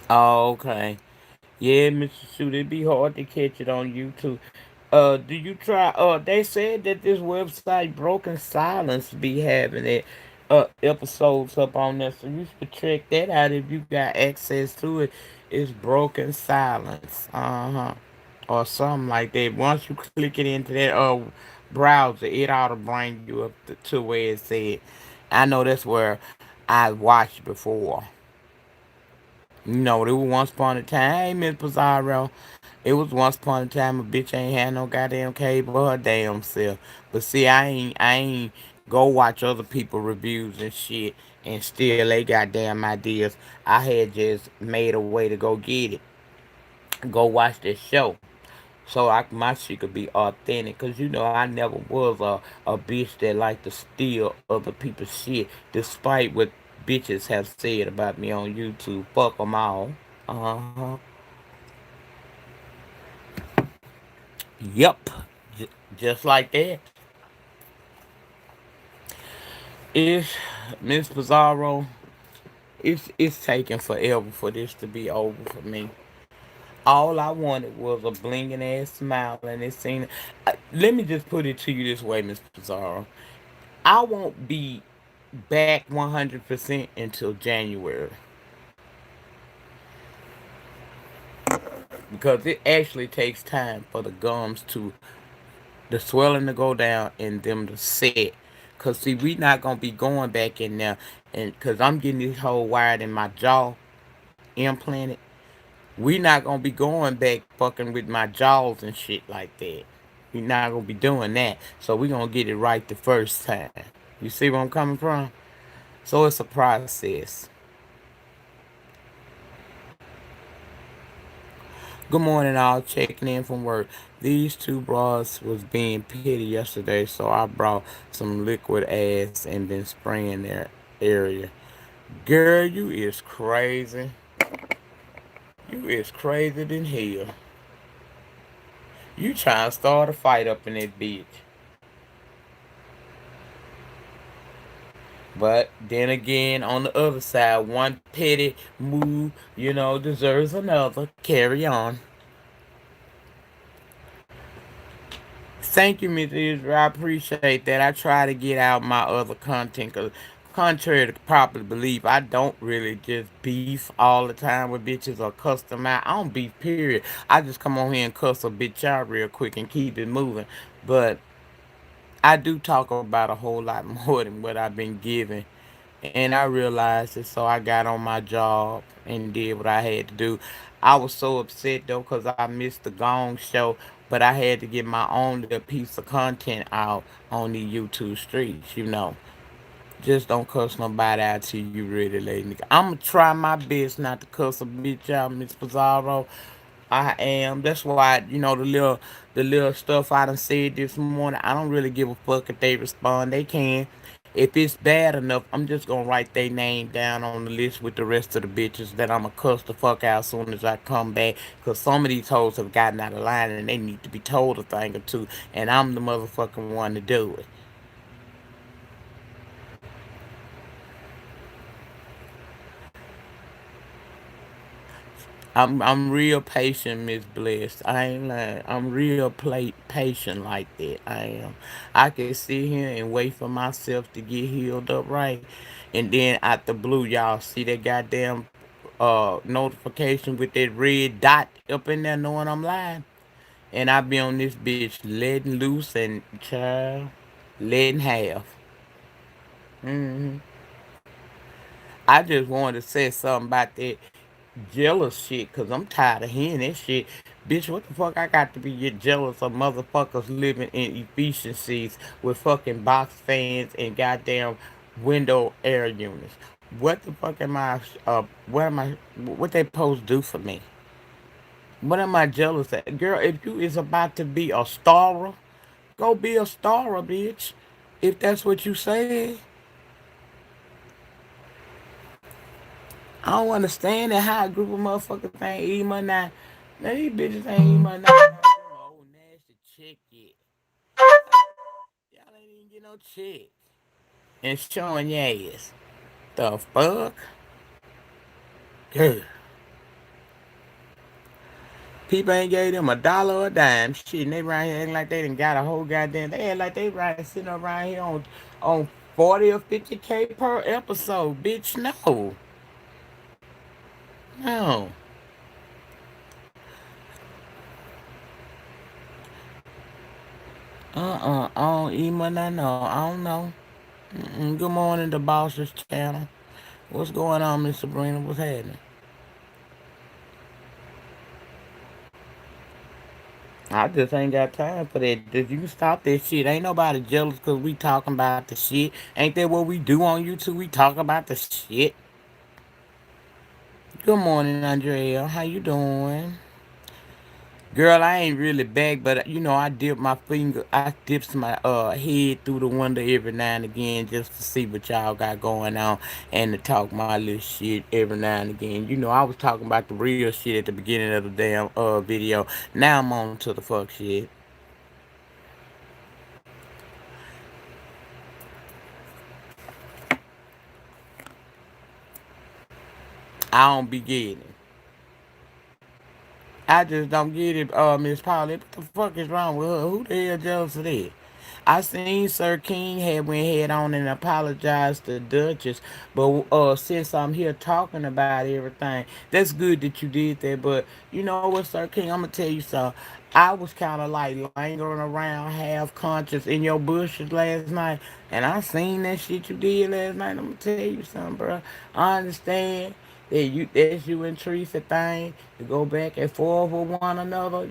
Oh, okay. Yeah, Mr. Shoot, it'd be hard to catch it on YouTube. Do you try? They said that this website, Broken Silence, be having it, episodes up on there, so you should check that out if you got access to it. It's Broken Silence, or something like that. Once you click it into that browser, it ought to bring you up to where it said. I know that's where I watched before. You know, there was once upon a time, hey, Miss Pizarro, it was once upon a time a bitch ain't had no goddamn cable her damn self. But see, I ain't go watch other people reviews and shit and steal they goddamn ideas. I had just made a way to go get it, go watch this show. So my shit could be authentic, cause you know I never was a bitch that like to steal other people's shit, despite what bitches have said about me on YouTube. Fuck them all. Uh huh. Yep. Just like that. It's Miss Bizarro. It's taking forever for this to be over for me. All I wanted was a blinging ass smile, and it seemed. Let me just put it to you this way, Miss Bizarro. I won't be back 100% until January, because it actually takes time for the gums to the swelling to go down and them to set. Cause see, we not gonna be going back in there, and cause I'm getting this whole wired in my jaw implanted. We not gonna be going back fucking with my jaws and shit like that. We not gonna be doing that. So we gonna get it right the first time. You see where I'm coming from? So it's a process. Good morning, all. Checking in from work. These two bras was being petty yesterday, so I brought some liquid ass and been spraying their area. Girl, you is crazy. You is crazy than hell. You trying to start a fight up in that bitch. But then again, on the other side, one petty move, deserves another. Carry on. Thank you, Miss Israel. I appreciate that. I try to get out my other content because, contrary to popular belief, I don't really just beef all the time with bitches or cuss them out. I don't beef, period. I just come on here and cuss a bitch out real quick and keep it moving. But I do talk about a whole lot more than what I've been given. And I realized it, so I got on my job and did what I had to do. I was so upset though because I missed the Gong show, but I had to get my own little piece of content out on the YouTube streets, Just don't cuss nobody out till you really late. I'm gonna try my best not to cuss a bitch out, Miss Pizarro. I am. That's why the little stuff I done said this morning. I don't really give a fuck if they respond. They can. If it's bad enough, I'm just gonna write their name down on the list with the rest of the bitches that I'ma cuss the fuck out as soon as I come back. Cause some of these hoes have gotten out of line and they need to be told a thing or two. And I'm the motherfucking one to do it. I'm real patient, Miss Blessed. I ain't lying. I'm real patient like that. I am. I can sit here and wait for myself to get healed up right, and then out the blue, y'all see that goddamn notification with that red dot up in there, knowing I'm lying, and I be on this bitch letting loose and child letting have. hmm I just wanted to say something about that jealous shit, cause I'm tired of hearing that shit. Bitch, what the fuck I got to be get jealous of motherfuckers living in efficiencies with fucking box fans and goddamn window air units? What the fuck what they supposed to do for me? What am I jealous at? Girl, if you is about to be a starer, go be a starer, bitch. If that's what you say. I don't understand that how a group of motherfuckers ain't eating money now. Now these bitches ain't eating money now. Them old nasty check yet. Y'all ain't even get no check. And showing your ass. The fuck? Good. People ain't gave them a dollar or a dime. Shit, and they right here acting like they done got a whole goddamn. They act like they right sitting around here on 40 or 50K per episode. Bitch, no. No. I don't eat money, I know. I don't know. Good morning, the boss's channel. What's going on, Miss Sabrina? What's happening? I just ain't got time for that. You can stop that shit. Ain't nobody jealous because we talking about the shit. Ain't that what we do on YouTube? We talk about the shit. Good morning, Andrea. How you doing? Girl, I ain't really back, but I dip my finger, I dips my head through the window every now and again just to see what y'all got going on and to talk my little shit every now and again. I was talking about the real shit at the beginning of the damn video. Now I'm on to the fuck shit. I don't be getting it. I just don't get it, Miss Polly. What the fuck is wrong with her? Who the hell jealous of that? I seen Sir King had went head on and apologized to Duchess, but since I'm here talking about everything, that's good that you did that. But you know what, Sir King, I'm gonna tell you something. I was kind of like lingering around half conscious in your bushes last night, and I seen that shit you did last night. I'm gonna tell you something, bro. I understand that's you and Teresa thing to go back and forth with one another.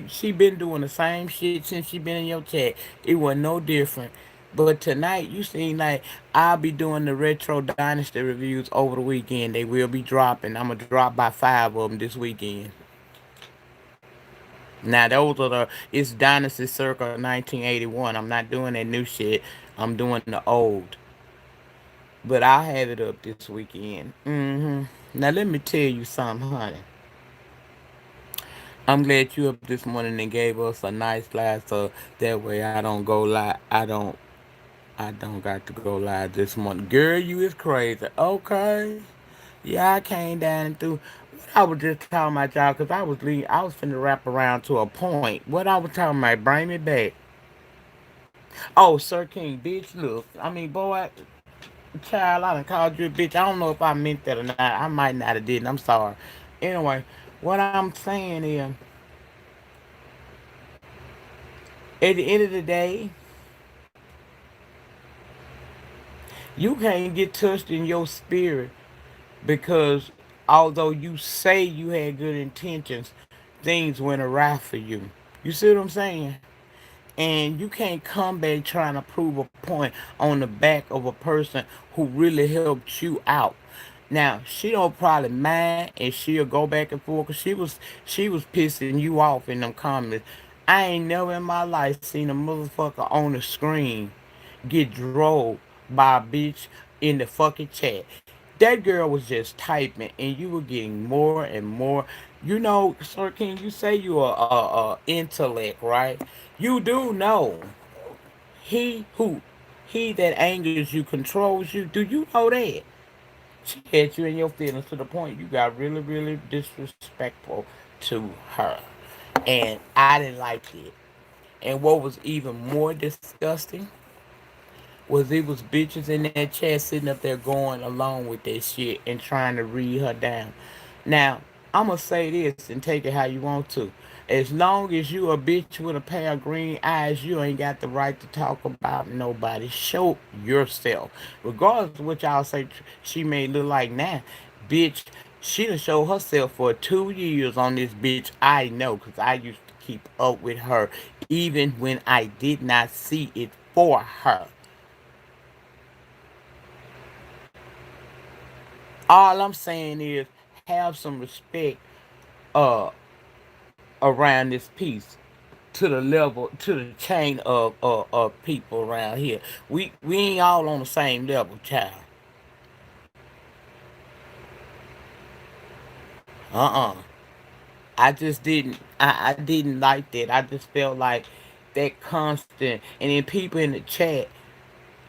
She been doing the same shit since she been in your chat. It was no different. But tonight you seem like I'll be doing the retro dynasty reviews over the weekend. They will be dropping. I'm gonna drop by 5 of them this weekend. Now those are it's Dynasty circa 1981. I'm not doing that new shit. I'm doing the old. But I'll have it up this weekend. Now let me tell you something, honey. I'm glad you up this morning and gave us a nice live so that way I don't go live. I don't got to go live this morning. Girl, you is crazy. Okay. Yeah, I came down and through. What I was just talking about y'all, cause I was finna wrap around to a point. What I was talking about, bring me back. Oh, Sir King, bitch, look. I mean, boy, child, I done called you a bitch. I don't know if I meant that or not. I might not have did. I'm sorry. Anyway, what I'm saying is, at the end of the day, you can't get touched in your spirit because although you say you had good intentions, things went awry for you. You see what I'm saying? And you can't come back trying to prove a point on the back of a person who really helped you out. Now she don't probably mind, and she'll go back and forth because she was pissing you off in them comments. I ain't never in my life seen a motherfucker on the screen get drove by a bitch in the fucking chat. That girl was just typing, and you were getting more and more. Sir King, you say you are intellect, right? You do know he who he that angers you controls you. Do you know that? She had you in your feelings to the point you got really, really disrespectful to her, and I didn't like it. And what was even more disgusting was it was bitches in that chat sitting up there going along with that shit and trying to read her down. Now, I'm gonna say this and take it how you want to. As long as you a bitch with a pair of green eyes, you ain't got the right to talk about nobody. Show yourself. Regardless of what y'all say she may look like now, bitch, she done show herself for 2 years on this bitch. I know, because I used to keep up with her even when I did not see it for her. All I'm saying is have some respect uh around this piece to the level to the chain of people around here. We ain't all on the same level, child. Uh-uh. I just didn't. I didn't like that. I just felt like that constant. And then people in the chat.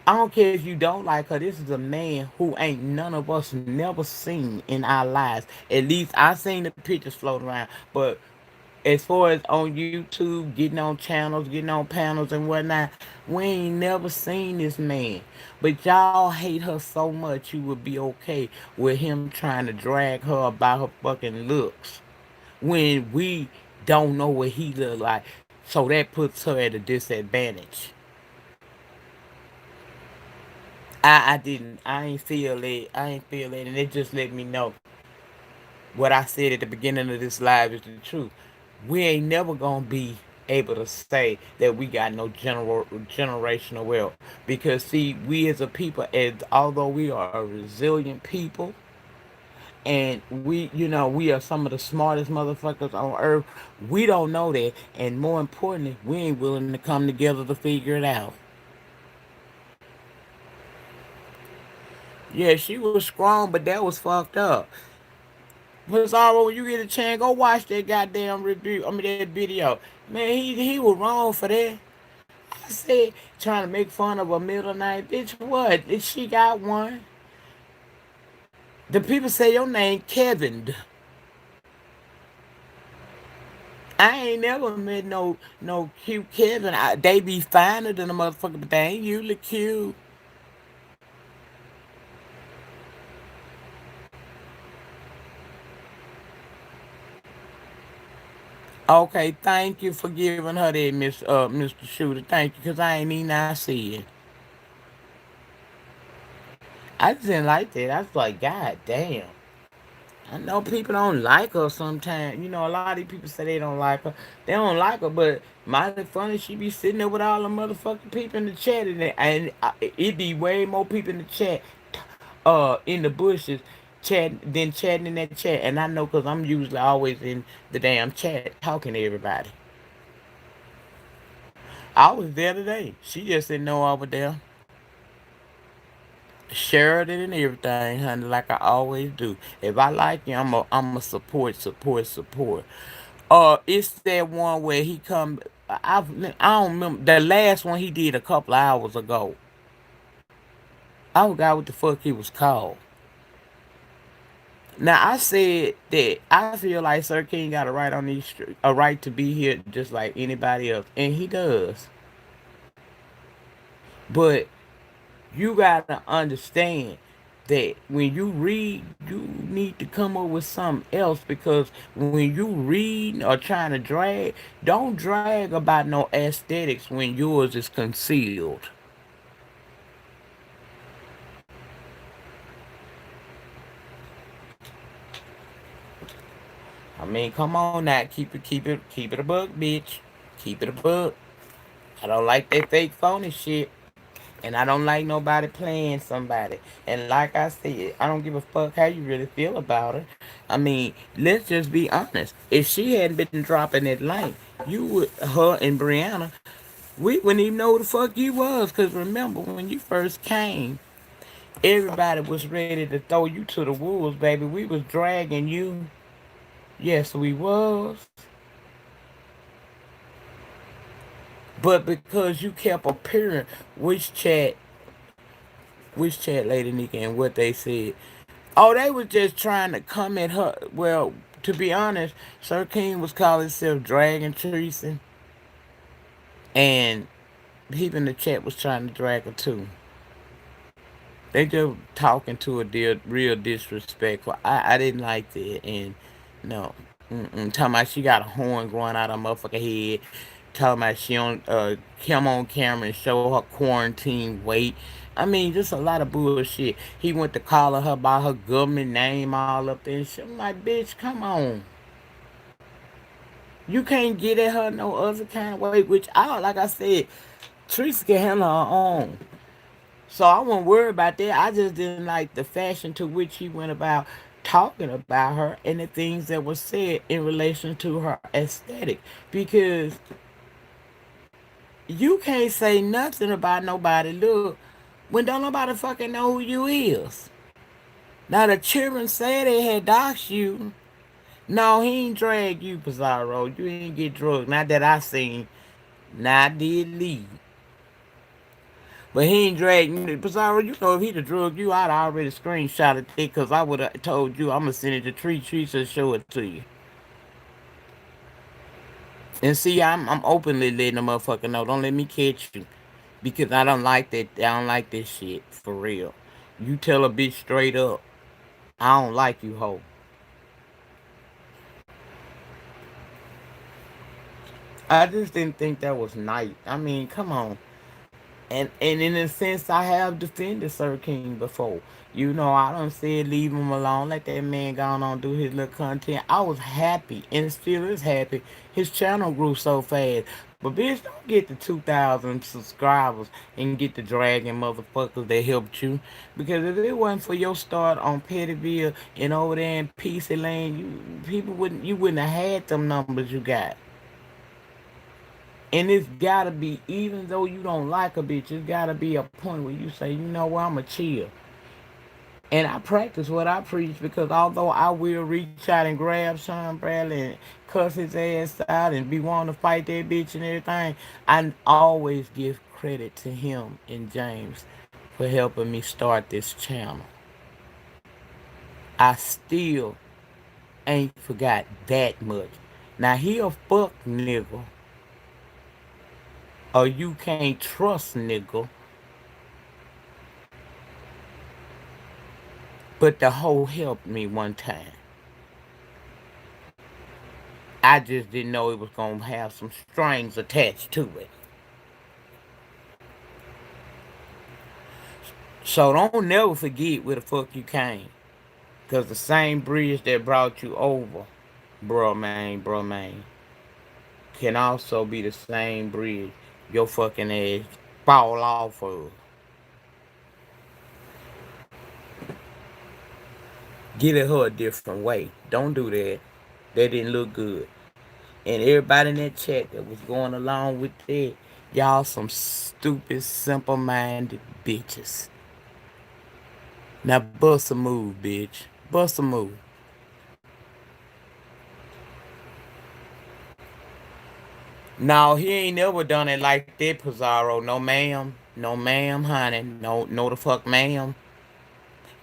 I don't care if you don't like her. This is a man who ain't none of us never seen in our lives. At least I seen the pictures floating around. But as far as on YouTube, getting on channels, getting on panels and whatnot, we ain't never seen this man. But y'all hate her so much you would be okay with him trying to drag her about her fucking looks when we don't know what he look like. So that puts her at a disadvantage. I didn't. I ain't feel it. I ain't feel it. And it just let me know what I said at the beginning of this live is the truth. We ain't never gonna be able to say that we got no generational wealth because see, we as a people, as although we are a resilient people, and we, we are some of the smartest motherfuckers on earth. We don't know that, and more importantly, we ain't willing to come together to figure it out. Yeah, she was strong, but that was fucked up. But sorry, when you get a chance, go watch that goddamn review. I mean that video. Man, he was wrong for that. I said trying to make fun of a middle name. Bitch, what? Did she got one? The people say your name Kevin. I ain't never met no cute Kevin. They be finer than a motherfucker, but they ain't usually cute. Okay, thank you for giving her that, Mr. Shooter. Thank you, cause I ain't even I see it. I just didn't like that. I was like, God damn. I know people don't like her sometimes. A lot of these people say they don't like her. They don't like her, but mighty funny, she be sitting there with all the motherfucking people in the chat, and it be way more people in the chat, in the bushes, chatting in that chat. And I know because I'm usually always in the damn chat talking to everybody. I was there today. She just didn't know I was there. Shared it and everything, honey, like I always do. If I like you, I'm a support. It's that one where he come. I don't remember the last one he did a couple of hours ago. I forgot what the fuck he was called. Now I said that I feel like Sir King got a right on a right to be here just like anybody else, and he does. But you gotta understand that when you read, you need to come up with something else because when you read or trying to drag, don't drag about no aesthetics when yours is concealed. I mean, come on now, keep it a buck, bitch. Keep it a buck. I don't like that fake phony shit. And I don't like nobody playing somebody. And like I said, I don't give a fuck how you really feel about her. I mean, let's just be honest. If she hadn't been dropping that link, you would, her and Brianna, we wouldn't even know who the fuck you was. Because remember, when you first came, everybody was ready to throw you to the wolves, baby. We was dragging you. Yes, we was. But because you kept appearing, which chat, Lady Nika, and what they said. Oh, they was just trying to come at her. Well, to be honest, Sir King was calling himself Dragon Treason, and people in the chat was trying to drag her too. They just talking to her real disrespectful. I didn't like that, and no. Talking about she got a horn growing out of her motherfucking head. Talking about she on come on camera and show her quarantine weight. I mean, just a lot of bullshit. He went to calling her by her government name all up there and shit. I'm like, bitch, come on. You can't get at her no other kind of way. Which like I said, Teresa can handle her own. So I wasn't worried about that. I just didn't like the fashion to which he went about talking about her and the things that were said in relation to her aesthetic. Because you can't say nothing about nobody look when don't nobody fucking know who you is. Now the children said they had doxed you, No, he ain't drag you, Pizarro. You ain't get drugged. Not that I seen. Not did leave. But he ain't dragged me. Pizarro, you know if he'd have drugged you, I'd already screenshotted it because I would have told you I'm going to send it to Tree to show it to you. And see, I'm openly letting the motherfucker know. Don't let me catch you. Because I don't like that. I don't like this shit. For real. You tell a bitch straight up, I don't like you, hoe. I just didn't think that was nice. I mean, come on. And in a sense, I have defended Sir King before. You know, I done said leave him alone, let that man go on do his little content. I was happy and still is happy. His channel grew so fast. But bitch, don't get the 2,000 subscribers and get the dragging motherfuckers that helped you. Because if it wasn't for your start on Pettyville and over there in PC Lane, you wouldn't have had them numbers you got. And it's gotta be, even though you don't like a bitch, it's gotta be a point where you say, you know what, I'ma chill. And I practice what I preach because although I will reach out and grab Sean Bradley and cuss his ass out and be wanting to fight that bitch and everything, I always give credit to him and James for helping me start this channel. I still ain't forgot that much. Now he a fuck nigga, or you can't trust nigga. But the hoe helped me one time. I just didn't know it was gonna have some strings attached to it. So don't never forget where the fuck you came. Cause the same bridge that brought you over, bro man, can also be the same bridge your fucking ass fall off of. Get at her a different way. Don't do that. That didn't look good. And everybody in that chat that was going along with that, y'all some stupid, simple-minded bitches. Now bust a move, bitch. Bust a move. No, he ain't never done it like that, Pizarro. No, ma'am. No, ma'am, honey. No, the fuck, ma'am.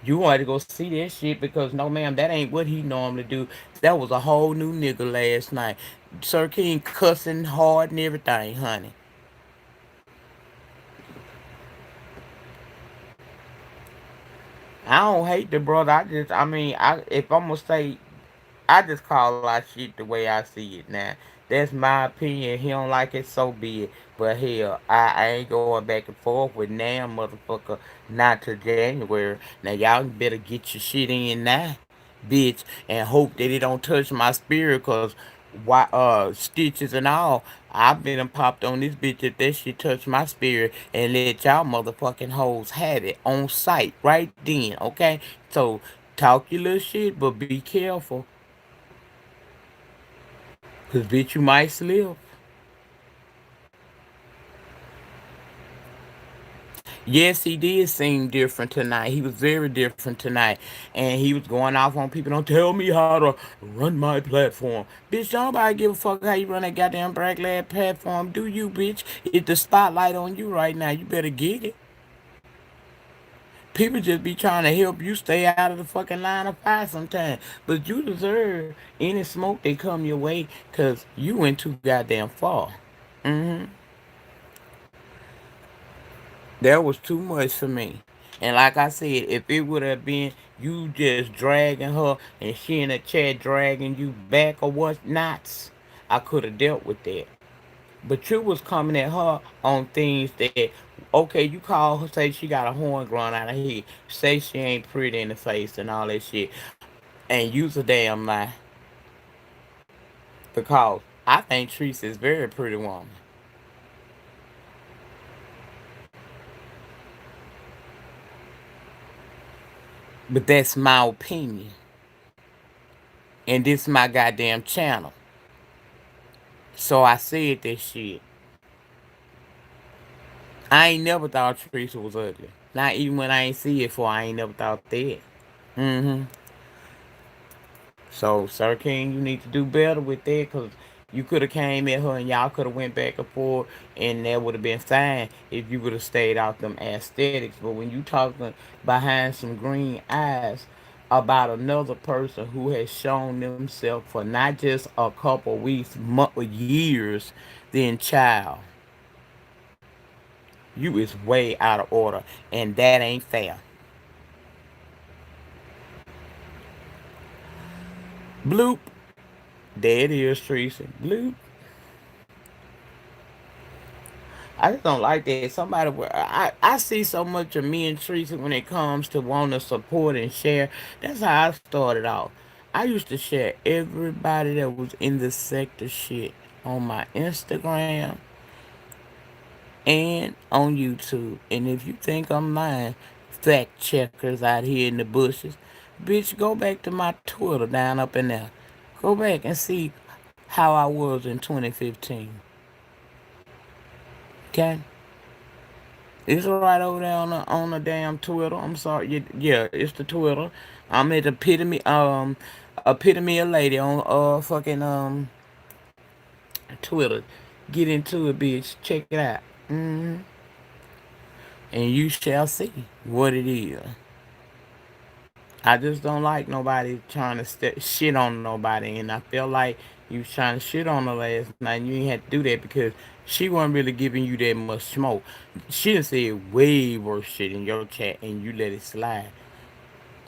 You wanted to go see that shit because no, ma'am, that ain't what he normally do. That was a whole new nigga last night. Sir King cussing hard and everything, honey. I don't hate the brother. I mean, if I'm gonna say, I just call our shit the way I see it now. That's my opinion. He don't like it, so be it. But hell, I ain't going back and forth with now, motherfucker. Not till January. Now y'all better get your shit in now, bitch, and hope that it don't touch my spirit, cause why stitches and all. I've been and popped on this bitch if that shit touch my spirit and let y'all motherfucking hoes have it on sight right then, okay? So talk your little shit, but be careful. Cause bitch, you might slip. Yes, he did seem different tonight. He was very different tonight. And he was going off on people. Don't tell me how to run my platform. Bitch, don't nobody give a fuck how you run that goddamn Black Lad platform. Do you, bitch? It's the spotlight on you right now. You better get it. People just be trying to help you stay out of the fucking line of fire sometimes. But you deserve any smoke that come your way because you went too goddamn far. Mm-hmm. That was too much for me. And like I said, if it would have been you just dragging her and she in the chat dragging you back or whatnots, I could have dealt with that. But you was coming at her on things that, okay, you call her, say she got a horn growing out of her head, say she ain't pretty in the face and all that shit, and use a damn lie. Because I think Teresa is a very pretty woman. But that's my opinion. And this is my goddamn channel. So I said that shit. I ain't never thought Teresa was ugly. Not even when I ain't see it for, I ain't never thought that. Mm-hmm. So, Sir King, you need to do better with that because you could have came at her and y'all could have went back and forth, and that would have been fine if you would have stayed out them aesthetics. But when you talking behind some green eyes about another person who has shown themselves for not just a couple weeks, years, then child, you is way out of order, and that ain't fair. Bloop. There it is, Teresa. Bloop. I just don't like that. Somebody, I see so much of me and Teresa when it comes to wanting to support and share. That's how I started off. I used to share everybody that was in the sector shit on my Instagram and on YouTube. And if you think I'm lying, fact checkers out here in the bushes, bitch, go back to my Twitter down up in there. Go back and see how I was in 2015. Okay? It's right over there on the damn Twitter. I'm sorry. Yeah, it's the Twitter. I'm at epitome of lady on fucking Twitter. Get into it, bitch. Check it out. And you shall see what it is. I just don't like nobody trying to shit on nobody, and I feel like you was trying to shit on her last night. And you ain't had to do that because she wasn't really giving you that much smoke. She done said way worse shit in your chat, and you let it slide.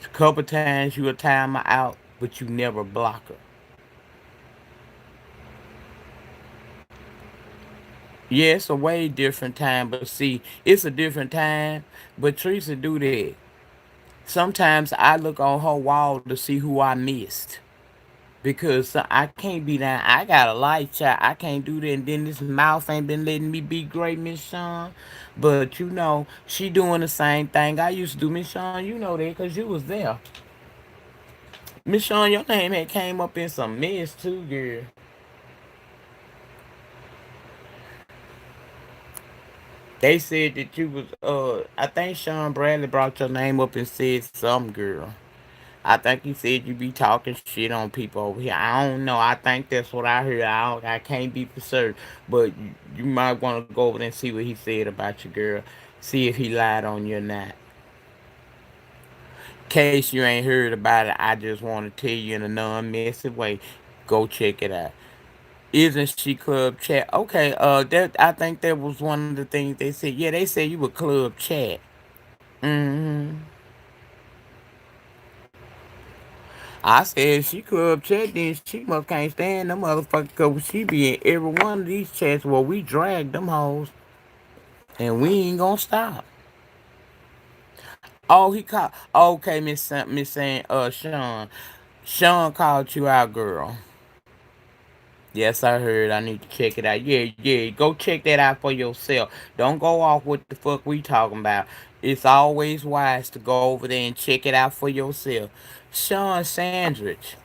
A couple times you would time her out, but you never block her. Yeah, it's a way different time, but see, it's a different time. But Teresa do that. Sometimes I look on her wall to see who I missed. Because I can't be down. I got a life, child. I can't do that. And then this mouth ain't been letting me be great, Miss Sean. But you know, she doing the same thing I used to do, Miss Sean. You know that because you was there. Miss Sean, your name had came up in some mess too, girl. They said that you was I think Sean Bradley brought your name up and said some girl. I think he said you be talking shit on people over here. I don't know. I think that's what I heard. I can't be for certain, but you might want to go over there and see what he said about your girl. See if he lied on you or not. In case you ain't heard about it, I just want to tell you in a non-messy way. Go check it out. Isn't she club chat? Okay, that I think that was one of the things they said. Yeah, they said you were club chat. Mm-hmm. I said she club chat, then she must can't stand them motherfuckers because she be in every one of these chats where we drag them hoes, and we ain't gonna stop. Oh, he called. Okay, Miss saying Sean. Sean called you out, girl. Yes, I heard. I need to check it out. Yeah, yeah. Go check that out for yourself. Don't go off what the fuck we talking about. It's always wise to go over there and check it out for yourself. Sean Sandrich,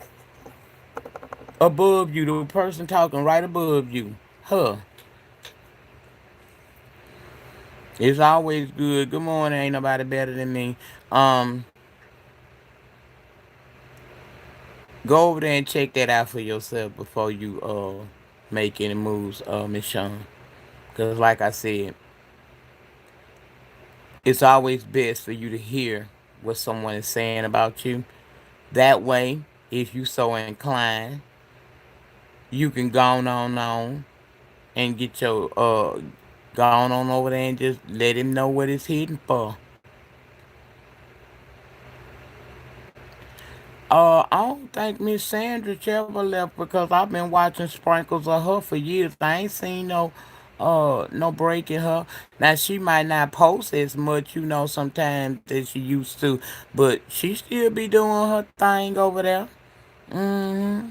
above you, the person talking right above you. Huh. It's always good. Good morning. Ain't nobody better than me. Um, Go over there and check that out for yourself before you make any moves, Miss Sean. Cause like I said, it's always best for you to hear what someone is saying about you. That way, if you so inclined, you can go on and get your go on over there and just let him know what it's hitting for. I don't think Miss Sandrich ever left because I've been watching sprinkles of her for years. I ain't seen no break in her. Now she might not post as much, sometimes as she used to, but she still be doing her thing over there. hmm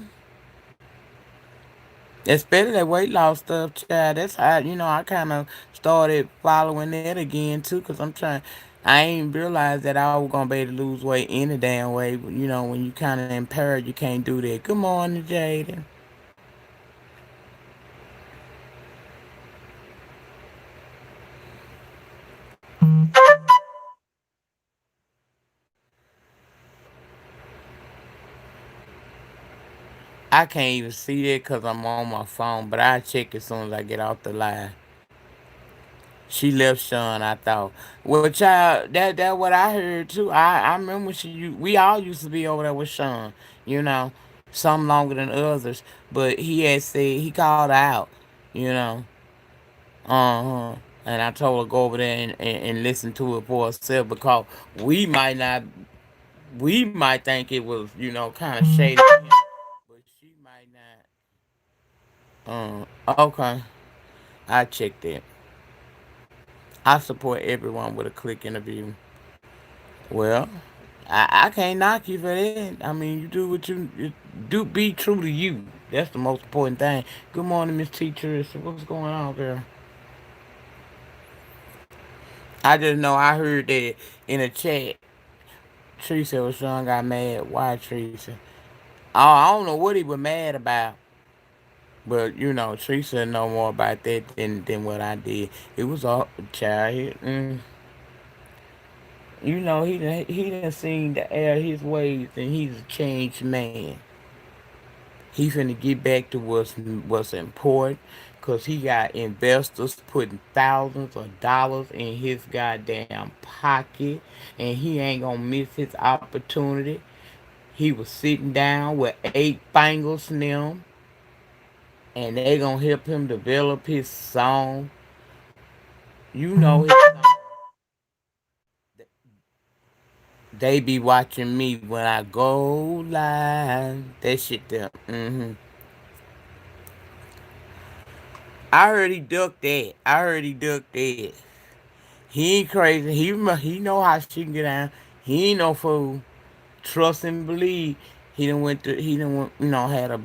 Especially that weight loss stuff, child. That's how I kind of started following that again too, cause I'm trying. I ain't realized that I was gonna be able to lose weight any damn way. But, when you kind of impaired, you can't do that. Good morning, Jaden. I can't even see it because I'm on my phone, but I check as soon as I get off the line. She left Sean, I thought. Well, child, that what I heard too. I remember when we all used to be over there with Sean, you know, some longer than others. But he had said he called her out, you know. Uh-huh. And I told her go over there and listen to it for herself because we might not we might think it was, kind of shady. But she might not. Okay. I checked it. I support everyone with a click interview. Well, I can't knock you for that. I mean, you do what you do. Be true to you. That's the most important thing. Good morning, Miss Teacher. What's going on, girl? I just know I heard that in a chat. Teresa was Sean got mad. Why Teresa? Oh, I don't know what he was mad about. But Teresa know more about that than what I did. It was all child. He done seen the air his ways, and he's a changed man. He finna get back to what's important, cause he got investors putting thousands of dollars in his goddamn pocket, and he ain't gonna miss his opportunity. He was sitting down with eight fingers in them, and they gonna help him develop his song. You know his song. They be watching me when I go live. That shit there. I heard he ducked that. I heard he ducked that. He ain't crazy. He know how she can get down. He ain't no fool. Trust and believe. He done had a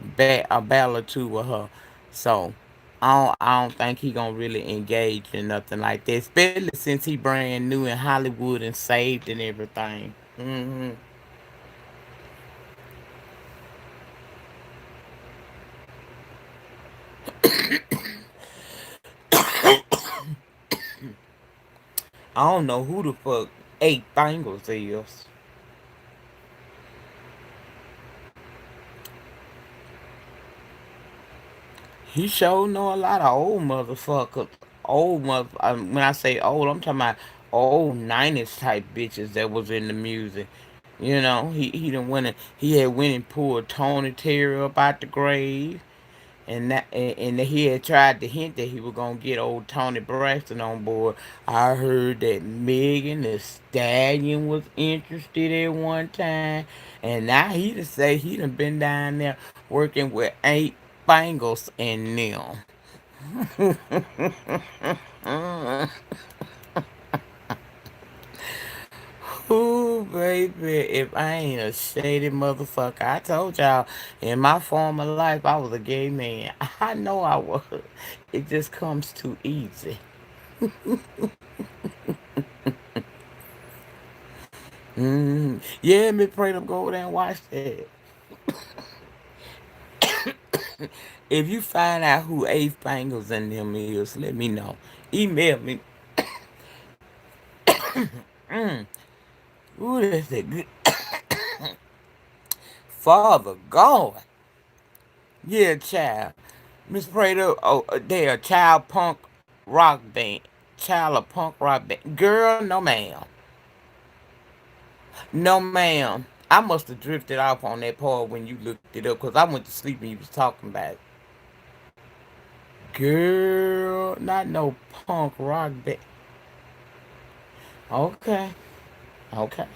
battle or two with her. So I don't think he gonna really engage in nothing like that. Especially since he brand new in Hollywood and saved and everything. I don't know who the fuck Eight Bangles is. He sure know a lot of old motherfuckers. Old mother. When I say old, I'm talking about old '90s type bitches that was in the music. He done went and he had went and pulled Tony Terry up out the grave, and he had tried to hint that he was gonna get old Tony Braxton on board. I heard that Megan the Stallion was interested at one time, and now he to say he done been down there working with Eight Bangles and them. Ooh, baby, if I ain't a shady motherfucker, I told y'all in my former life I was a gay man. I know I was. It just comes too easy. Yeah, me pray them go over there and watch that. If you find out who Ace Bangles and them is, let me know. Email me. Ooh, that's a good Father God. Yeah, child. Miss Prater, they a child punk rock band. Child of punk rock band. Girl, no ma'am. No ma'am. I must have drifted off on that part when you looked it up because I went to sleep and you was talking about it. Girl, not no punk rock band. Okay. Okay.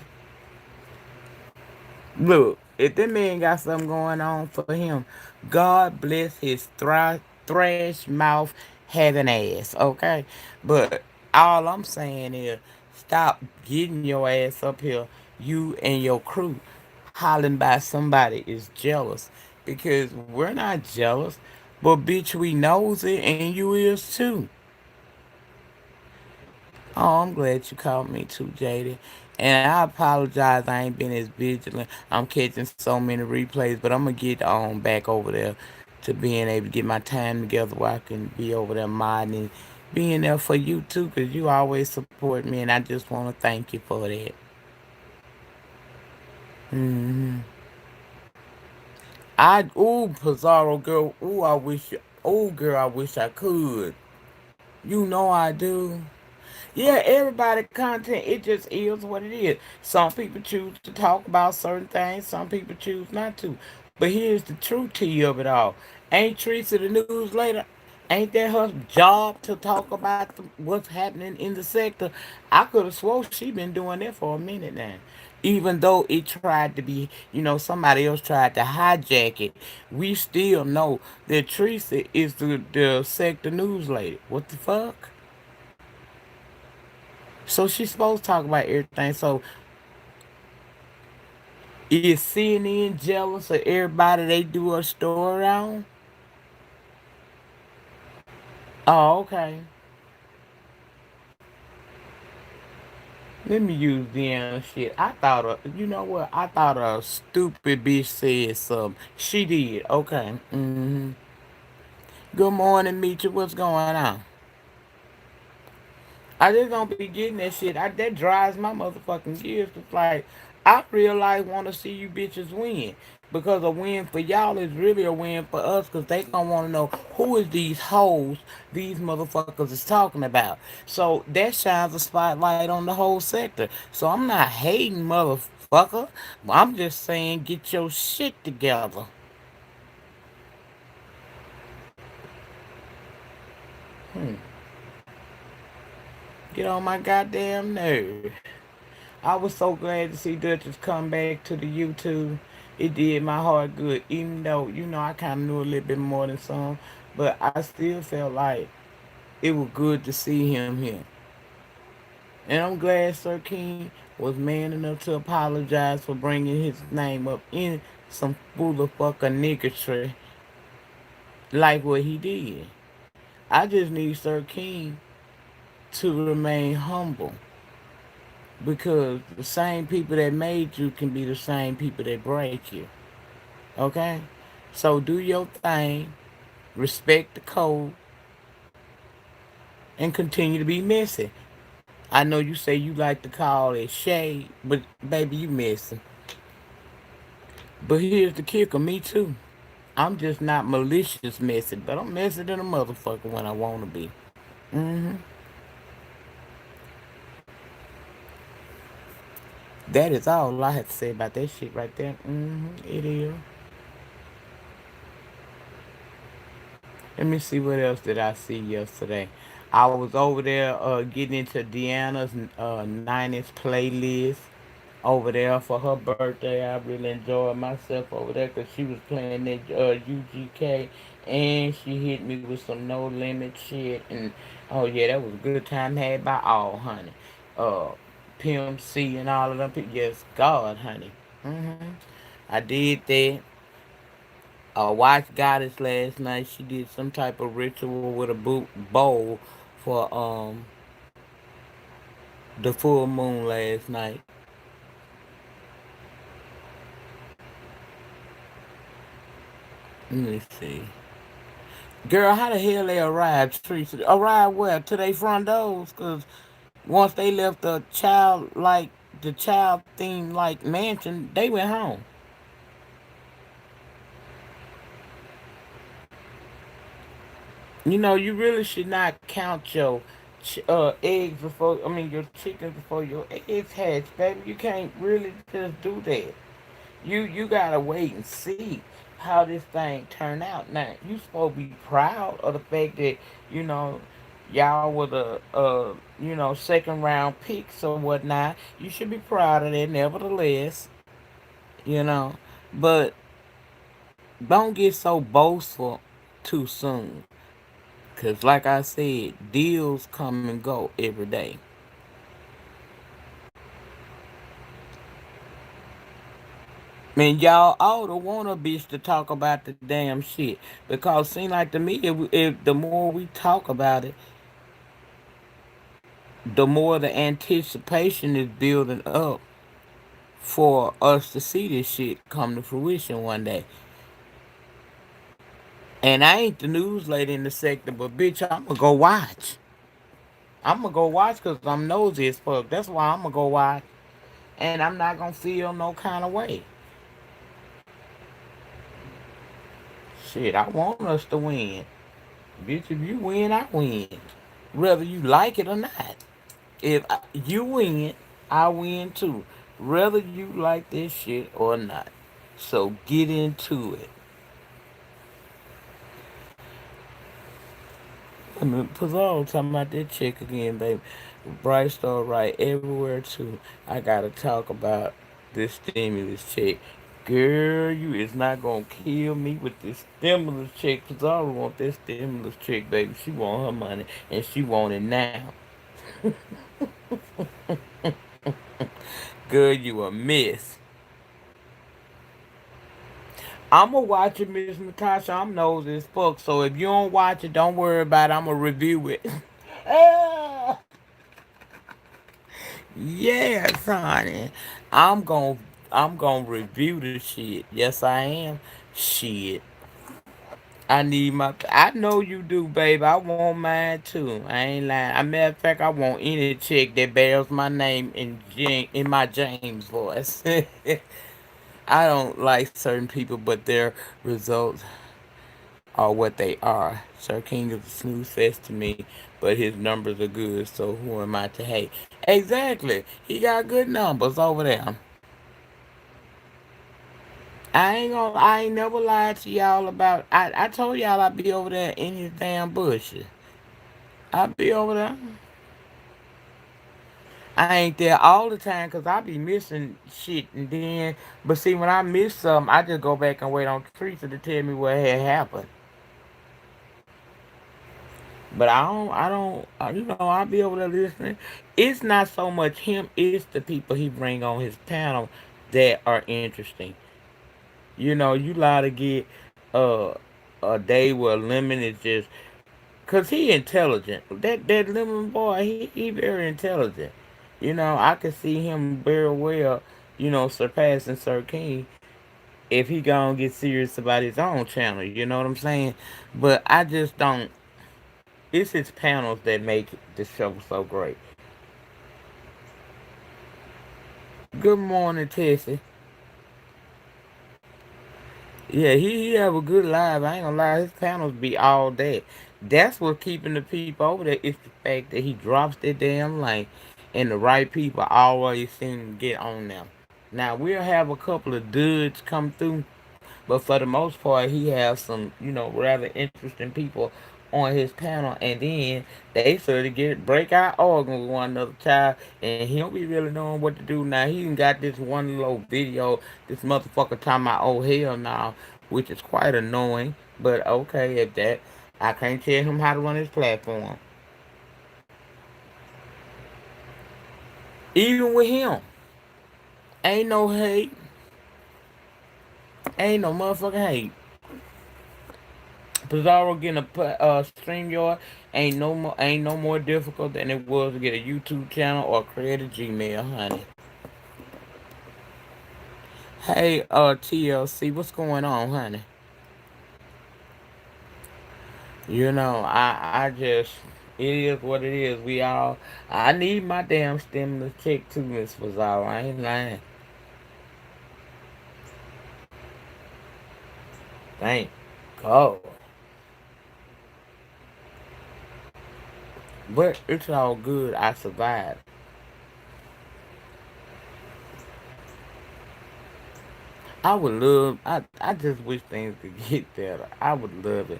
Look, if that man got something going on for him, God bless his thrash mouth having ass, okay? But all I'm saying is stop getting your ass up here, you and your crew, hollering by somebody is jealous. Because we're not jealous, but bitch, we knows it and you is too. Oh, I'm glad you called me too, Jada. And I apologize. I ain't been as vigilant. I'm catching so many replays, but I'm gonna get on back over there to being able to get my time together where I can be over there modding and being there for you too, cause you always support me, and I just want to thank you for that. hmm Pizarro girl, girl, I wish I could. You know I do. Yeah, everybody content, it just is what it is. Some people choose to talk about certain things, some people choose not to. But here's the truth to you of it all. Ain't Teresa the newsletter? Ain't that her job to talk about what's happening in the sector? I could have swore she been doing that for a minute now. Even though it tried to be, somebody else tried to hijack it, we still know that Teresa is the sector newsletter. What the fuck? So she's supposed to talk about everything. So is CNN jealous of everybody they do a story on? Oh, okay. Let me use Deanna shit. You know what? I thought a stupid bitch said something. She did. Okay. Good morning, Meecha. What's going on? I just don't be getting that shit. That drives my motherfucking gears. It's like, I realize want to see you bitches win. Because a win for y'all is really a win for us. Because they gonna want to know who is these hoes these motherfuckers is talking about. So that shines a spotlight on the whole sector. So I'm not hating, motherfucker. I'm just saying get your shit together. Get on my goddamn nerve. I was so glad to see Duchess come back to the YouTube. It did my heart good, even though, I kind of knew a little bit more than some. But I still felt like it was good to see him here. And I'm glad Sir King was man enough to apologize for bringing his name up in some fool of fucking niggatry like what he did. I just need Sir King to remain humble. Because the same people that made you can be the same people that break you. Okay? So do your thing, respect the code, and continue to be messy. I know you say you like to call it shade, but baby, you messy. But here's the kicker, me too. I'm just not malicious messy, but I'm messy than a motherfucker when I want to be. hmm That is all I have to say about that shit right there. It is. Let me see what else did I see yesterday. I was over there getting into Deanna's 90s playlist over there for her birthday. I really enjoyed myself over there because she was playing that UGK and she hit me with some no limit shit. And oh yeah, that was a good time had by all, honey. Uh, Pimp C and all of them people. Yes, God, honey. hmm I did that. Watched Goddess last night. She did some type of ritual with a bowl for the full moon last night. Let me see. Girl, how the hell they arrived, Teresa? Arrived where? To their front doors? Because once they left the child themed like mansion, they went home. You really should not count your eggs before, your chickens before your eggs hatch, baby. You can't really just do that. You gotta wait and see how this thing turn out. Now you supposed to be proud of the fact that you know y'all were the second round picks or whatnot. You should be proud of that, nevertheless. You know, but don't get so boastful too soon. Cause like I said, deals come and go every day. Man, y'all all the want a bitch to talk about the damn shit. Because seem like to me, if the more we talk about it, the more the anticipation is building up for us to see this shit come to fruition one day. And I ain't the news lady in the sector, but bitch, I'm gonna go watch. I'm gonna go watch because I'm nosy as fuck. That's why I'm gonna go watch. And I'm not gonna feel no kind of way. Shit, I want us to win. Bitch, if you win, I win. Whether you like it or not. If you win, I win too. Whether you like this shit or not. So get into it. I mean, Pizarro talking about that chick again, baby. Bright Star right everywhere too. I gotta talk about this stimulus check. Girl, you is not gonna kill me with this stimulus check. Pizarro want this stimulus check, baby. She want her money and she want it now. Girl, you a miss. I'ma watch it, Miss Natasha. I'm nosy as fuck. So if you don't watch it, don't worry about it. I'ma review it. Ah, yes, honey. I'm gonna I'm gonna review the shit. Yes, I am. Shit. I need my. I know you do, babe. I want mine too. I ain't lying. As a matter of fact, I want any chick that bears my name in my James voice. I don't like certain people, but their results are what they are. Sir King is a snooze fest to me, but his numbers are good, so who am I to hate? Exactly. He got good numbers over there. I ain't never lied to y'all about I told y'all I'd be over there in his damn bushes. I'd be over there. I ain't there all the time because I be missing shit and then but see when I miss something I just go back and wait on Teresa to tell me what had happened. But you know, I'll be over there listening. It's not so much him, it's the people he bring on his panel that are interesting. You know, you lie to get uh, a day where Lemon is just, cause he intelligent. That Lemon boy, he very intelligent. You know, I could see him very well, you know, surpassing Sir King if he gonna get serious about his own channel. You know what I'm saying? But I just don't. It's his panels that make the show so great. Good morning, Tessie. Yeah, he have a good live. I ain't gonna lie, his panels be all that. That's what keeping the people over there is the fact that he drops that damn link and the right people always seem to get on them. Now we'll have a couple of dudes come through, but for the most part, he has some, you know, rather interesting people on his panel, and then they sort of get break out organ with one another child, and he don't be really knowing what to do now. He even got this one little video, this motherfucker talking about oh hell now, which is quite annoying. But okay, if that, I can't tell him how to run his platform. Even with him, ain't no hate, ain't no motherfucking hate. Pizarro getting a stream yard ain't no more difficult than it was to get a YouTube channel or create a Gmail, honey. Hey, TLC, what's going on, honey? You know, I just it is what it is. We all I need my damn stimulus check too, Miss Pizarro. I ain't lying. Thank God. But it's all good. I survived. I would love. I just wish things could get better. I would love it,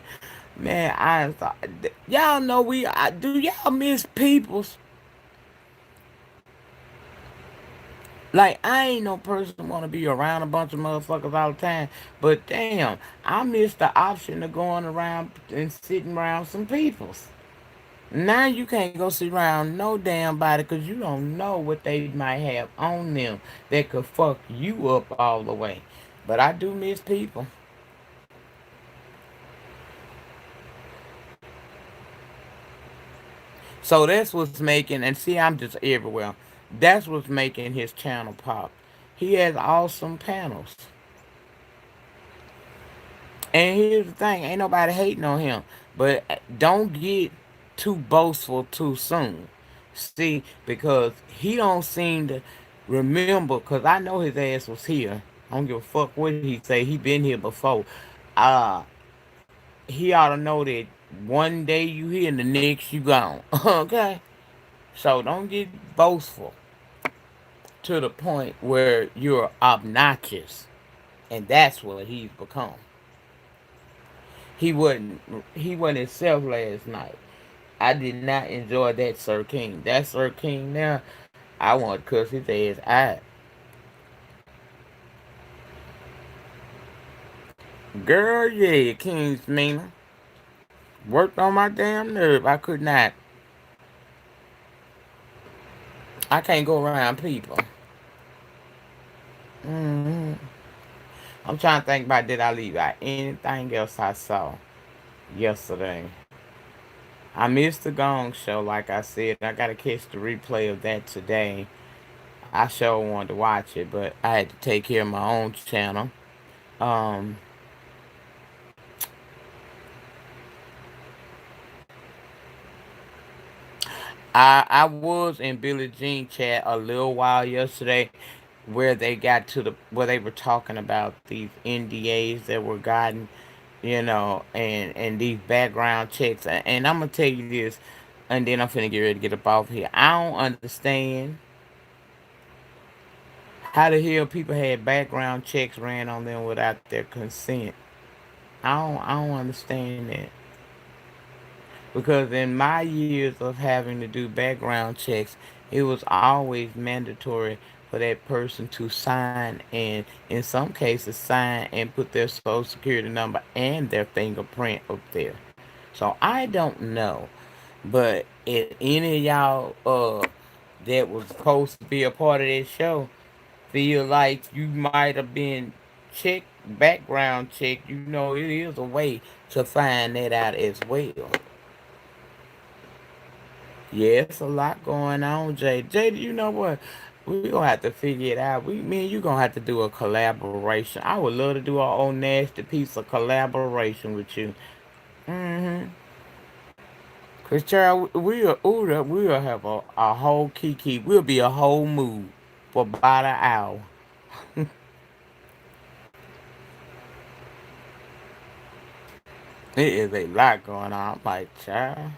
man. Y'all know do y'all miss peoples? Like I ain't no person want to be around a bunch of motherfuckers all the time. But damn, I miss the option of going around and sitting around some peoples. Now you can't go sit around no damn body because you don't know what they might have on them that could fuck you up all the way. But I do miss people. So that's what's making, and see, I'm just everywhere. That's what's making his channel pop. He has awesome panels. And here's the thing, ain't nobody hating on him. But don't get too boastful too soon. See, because he don't seem to remember, because I know his ass was here. I don't give a fuck what he say. He been here before. he ought to know that one day you here and the next you gone. Okay? So don't get boastful to the point where you're obnoxious. And that's what he's become. He wasn't he wasn't himself last night. I did not enjoy that Sir King. That Sir King now, I want to cuss his ass out. Girl, yeah, King's Mina. Worked on my damn nerve. I could not. I can't go around people. hmm I'm trying to think about did I leave out anything else I saw yesterday. I missed the Gong Show, like I said. I gotta catch the replay of that today. I sure wanted to watch it, but I had to take care of my own channel. Um, I was in Billie Jean chat a little while yesterday, where they got to the where they were talking about these NDAs that were gotten, and these background checks. And I'm gonna tell you this, and then I'm finna get ready to get up off here. I don't understand how the hell people had background checks ran on them without their consent. I don't understand that. Because in my years of having to do background checks, it was always mandatory for that person to sign and, in some cases, sign and put their social security number and their fingerprint up there. So I don't know, but if any of y'all that was supposed to be a part of that show feel like you might have been checked, background checked, it is a way to find that out as well. Yeah, it's a lot going on, Jay. Jay, you know what? We gonna have to figure it out. Me and you gonna have to do a collaboration. I would love to do our own nasty piece of collaboration with you. Mm-hmm. Cause child, we'll have a whole kiki. We'll be a whole mood for about an hour. It is a lot going on. I'm like, child.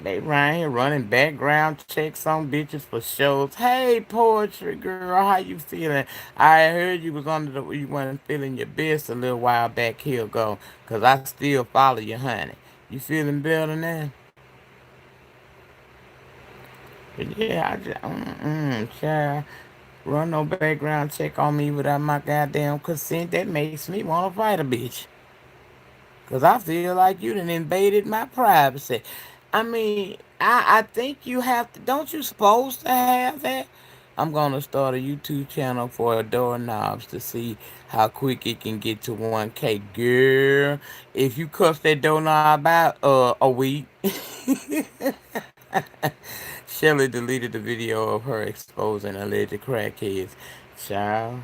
They right here running background checks on bitches for shows. Hey, poetry girl, how you feeling? I heard you was you wasn't feeling your best a little while back here ago, 'cause I still follow you, honey. You feeling better now? But yeah, I just, child, run no background check on me without my goddamn consent. That makes me want to fight a bitch. Cause I feel like you done invaded my privacy. I mean, I think you have to. Don't you supposed to have that? I'm gonna start a YouTube channel for doorknobs to see how quick it can get to 1K. Girl, if you cuss that doorknob out a week, Shelly deleted the video of her exposing alleged crackheads. Child,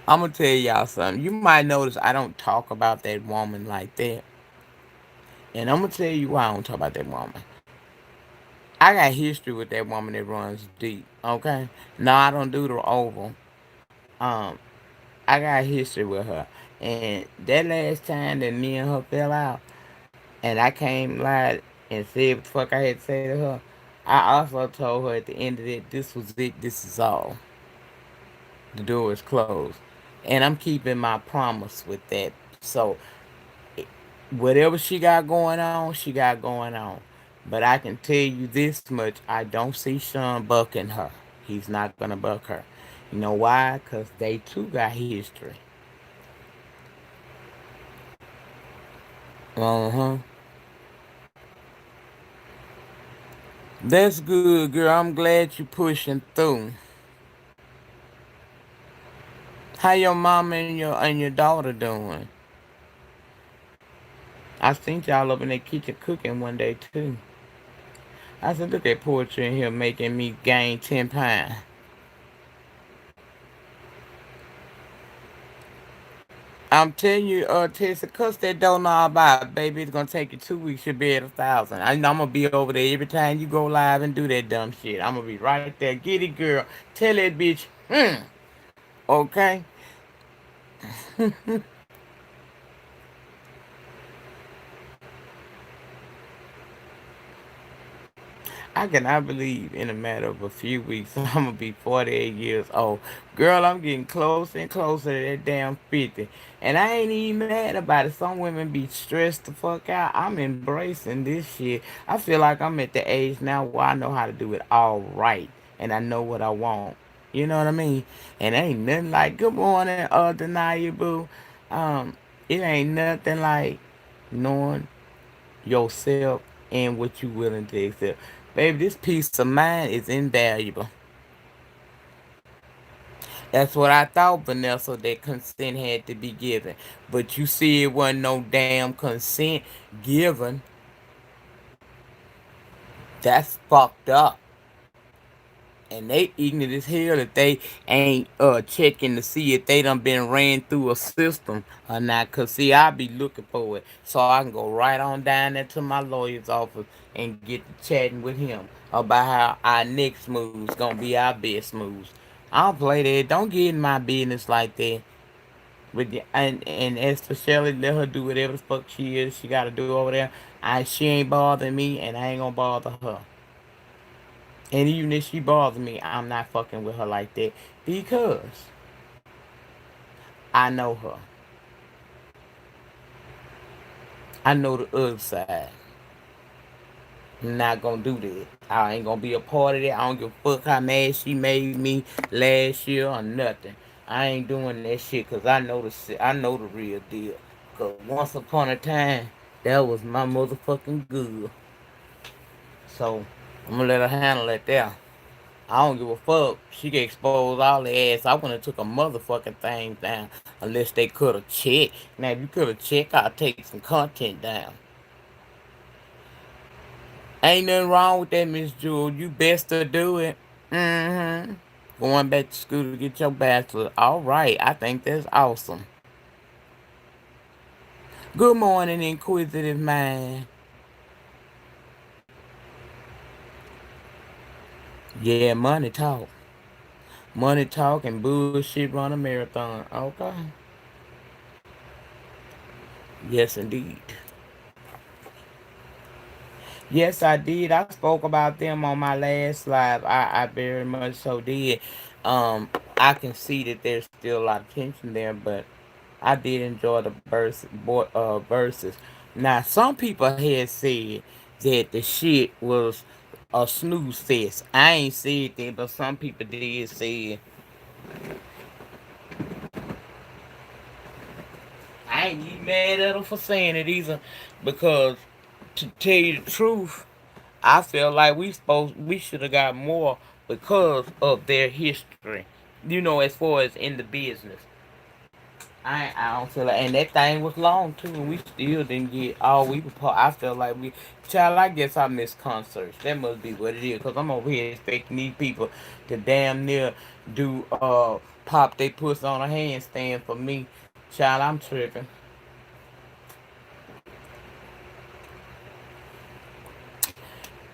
I'm gonna tell y'all something. You might notice I don't talk about that woman like that. And I'm gonna tell you why I don't talk about that woman. I got history with that woman that runs deep. Okay, no, I don't do the oval. Um, I got history with her, and that last time that me and her fell out, and I came live and said what the fuck I had to say to her. I also told her at the end of it, this was it. This is all. The door is closed, and I'm keeping my promise with that. So whatever she got going on, she got going on. But I can tell you this much: I don't see Sean bucking her. He's not gonna buck her. You know why? Cause they too got history. Uh huh. That's good, girl. I'm glad you pushing through. How your mama and your daughter doing? I seen y'all up in that kitchen cooking one day too. I said, look at poetry in here making me gain 10 pounds. I'm telling you, Tessa, cuss that doorknob out, baby. It's gonna take you 2 weeks. You'll be at 1,000. I'm gonna be over there every time you go live and do that dumb shit. I'm gonna be right there. Get it, girl. Tell that bitch, okay? I cannot believe in a matter of a few weeks I'm gonna be 48 years old. Girl, I'm getting closer and closer to that damn 50. And I ain't even mad about it. Some women be stressed the fuck out. I'm embracing this shit. I feel like I'm at the age now where I know how to do it all right. And I know what I want. You know what I mean? And ain't nothing like good morning, deny you boo. Um, it ain't nothing like knowing yourself and what you willing to accept. Baby, this peace of mind is invaluable. That's what I thought, Vanessa, that consent had to be given. But you see, it wasn't no damn consent given. That's fucked up. And they ignorant as hell if they ain't checking to see if they done been ran through a system or not. Cause see, I be looking for it so I can go right on down there to my lawyer's office and get to chatting with him about how our next move's gonna be our best moves. I don't play that. Don't get in my business like that. And as for Shelly, let her do whatever the fuck she gotta do over there. She ain't bothering me, and I ain't gonna bother her. And even if she bothers me, I'm not fucking with her like that because I know her. I know the other side. I'm not gonna do that. I ain't gonna be a part of that. I don't give a fuck how mad she made me last year or nothing. I ain't doing that shit because I know the real deal. Cause once upon a time, that was my motherfucking good. So I'm gonna let her handle it there. I don't give a fuck. She can expose all the ass. I wouldn't have took a motherfucking thing down unless they could have checked. Now if you could have checked, I'd take some content down. Ain't nothing wrong with that, Miss Jewel. You best to do it. Mm-hmm. Going back to school to get your bachelor. All right. I think that's awesome. Good morning, inquisitive mind. Yeah, money talk. Money talk and bullshit run a marathon. Okay. Yes, indeed. Yes, I did. I spoke about them on my last live. I very much so did. I can see that there's still a lot of tension there, but I did enjoy the verses. Now, some people had said that the shit was a snooze fest. I ain't said that, but some people did say it. I ain't even mad at them for saying it either, because to tell you the truth, I feel like we should have got more because of their history. You know, as far as in the business. I don't feel like, and that thing was long too, and we still didn't get all we were. I feel like we, child. I guess I missed concerts. That must be what it is, cause I'm over here expecting these people to damn near do pop they puss on a handstand for me. Child, I'm tripping.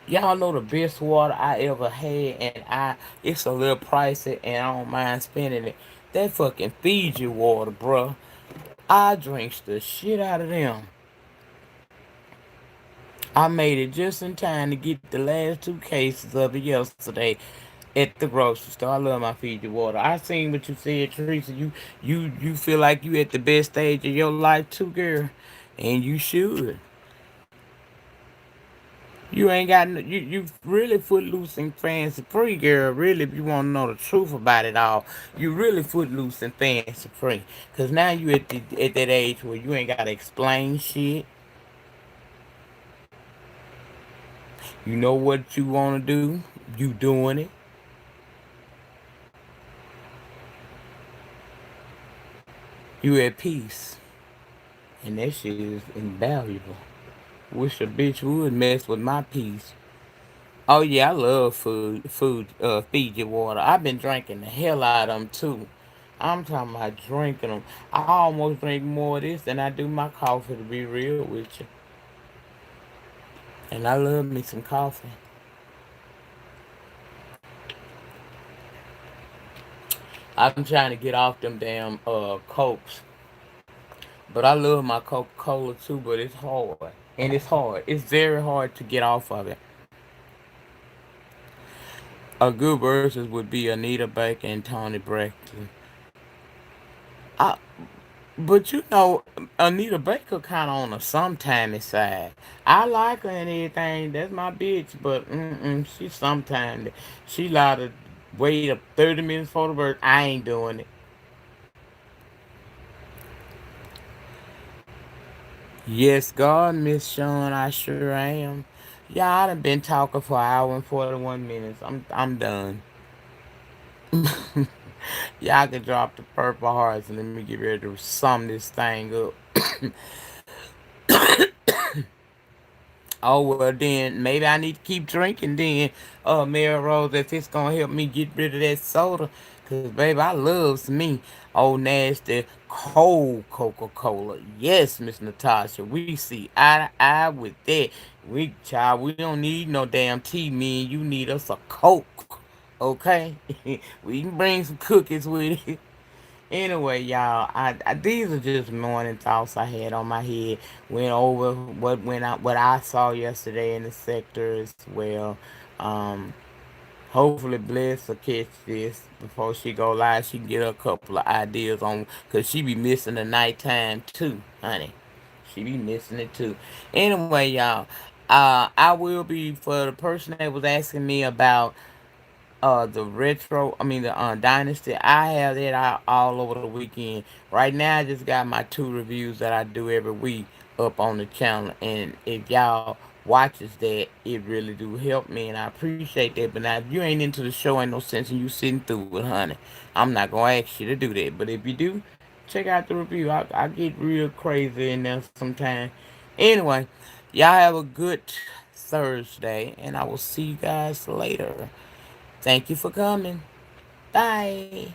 Y'all know the best water I ever had, and it's a little pricey, and I don't mind spending it. That fucking Fiji water, bruh. I drinks the shit out of them. I made it just in time to get the last two cases of it yesterday at the grocery store. I love my Fiji water. I seen what you said, Teresa. You feel like you at the best stage of your life too, girl, and you should. You ain't got you really footloose and fancy free, girl. Really, if you want to know the truth about it all, you really footloose and fancy free. Cause now you at that age where you ain't gotta explain shit. You know what you want to do. You doing it. You at peace, and that shit is invaluable. Wish a bitch would mess with my peace. Oh yeah, I love Fiji water. I've been drinking the hell out of them too. I'm talking about drinking them. I almost drink more of this than I do my coffee, to be real with you. And I love me some coffee. I'm trying to get off them damn cokes, but I love my Coca Cola too. But it's hard, and it's hard. It's very hard to get off of it. A good versus would be Anita Baker and Tony Braxton. I, but you know, Anita Baker kind of on the sometimey side. I like her and everything. That's my bitch. But she sometime. She allowed to wait up 30 minutes for the birth. I ain't doing it. Yes, God, Miss Sean, I sure am. Yeah, I done been talking for an hour and 41 minutes. I'm done. Y'all can drop the purple hearts and let me get ready to sum this thing up. Oh well, then maybe I need to keep drinking. Then, Mary Rose, if it's gonna help me get rid of that soda, cause baby, I loves me old nasty cold Coca Cola. Yes, Miss Natasha, we see eye to eye with that. We don't need no damn tea. Me and you need us a Coke, okay? We can bring some cookies with it. Anyway, y'all, these are just morning thoughts I had on my head. Went over what I saw yesterday in the sector as well. Um, Hopefully, Bless will catch this before she go live. She can get a couple of ideas on, cause she be missing the nighttime too, honey. She be missing it too. Anyway, y'all, I will be for the person that was asking me about the retro, I mean the dynasty. I have that all over the weekend. Right now, I just got my 2 reviews that I do every week up on the channel, and if y'all watches that, it really do help me, and I appreciate that. But now, if you ain't into the show, ain't no sense in you sitting through it, honey. I'm not gonna ask you to do that. But if you do, check out the review. I get real crazy in there sometimes. Anyway, y'all have a good Thursday, and I will see you guys later. Thank you for coming. Bye.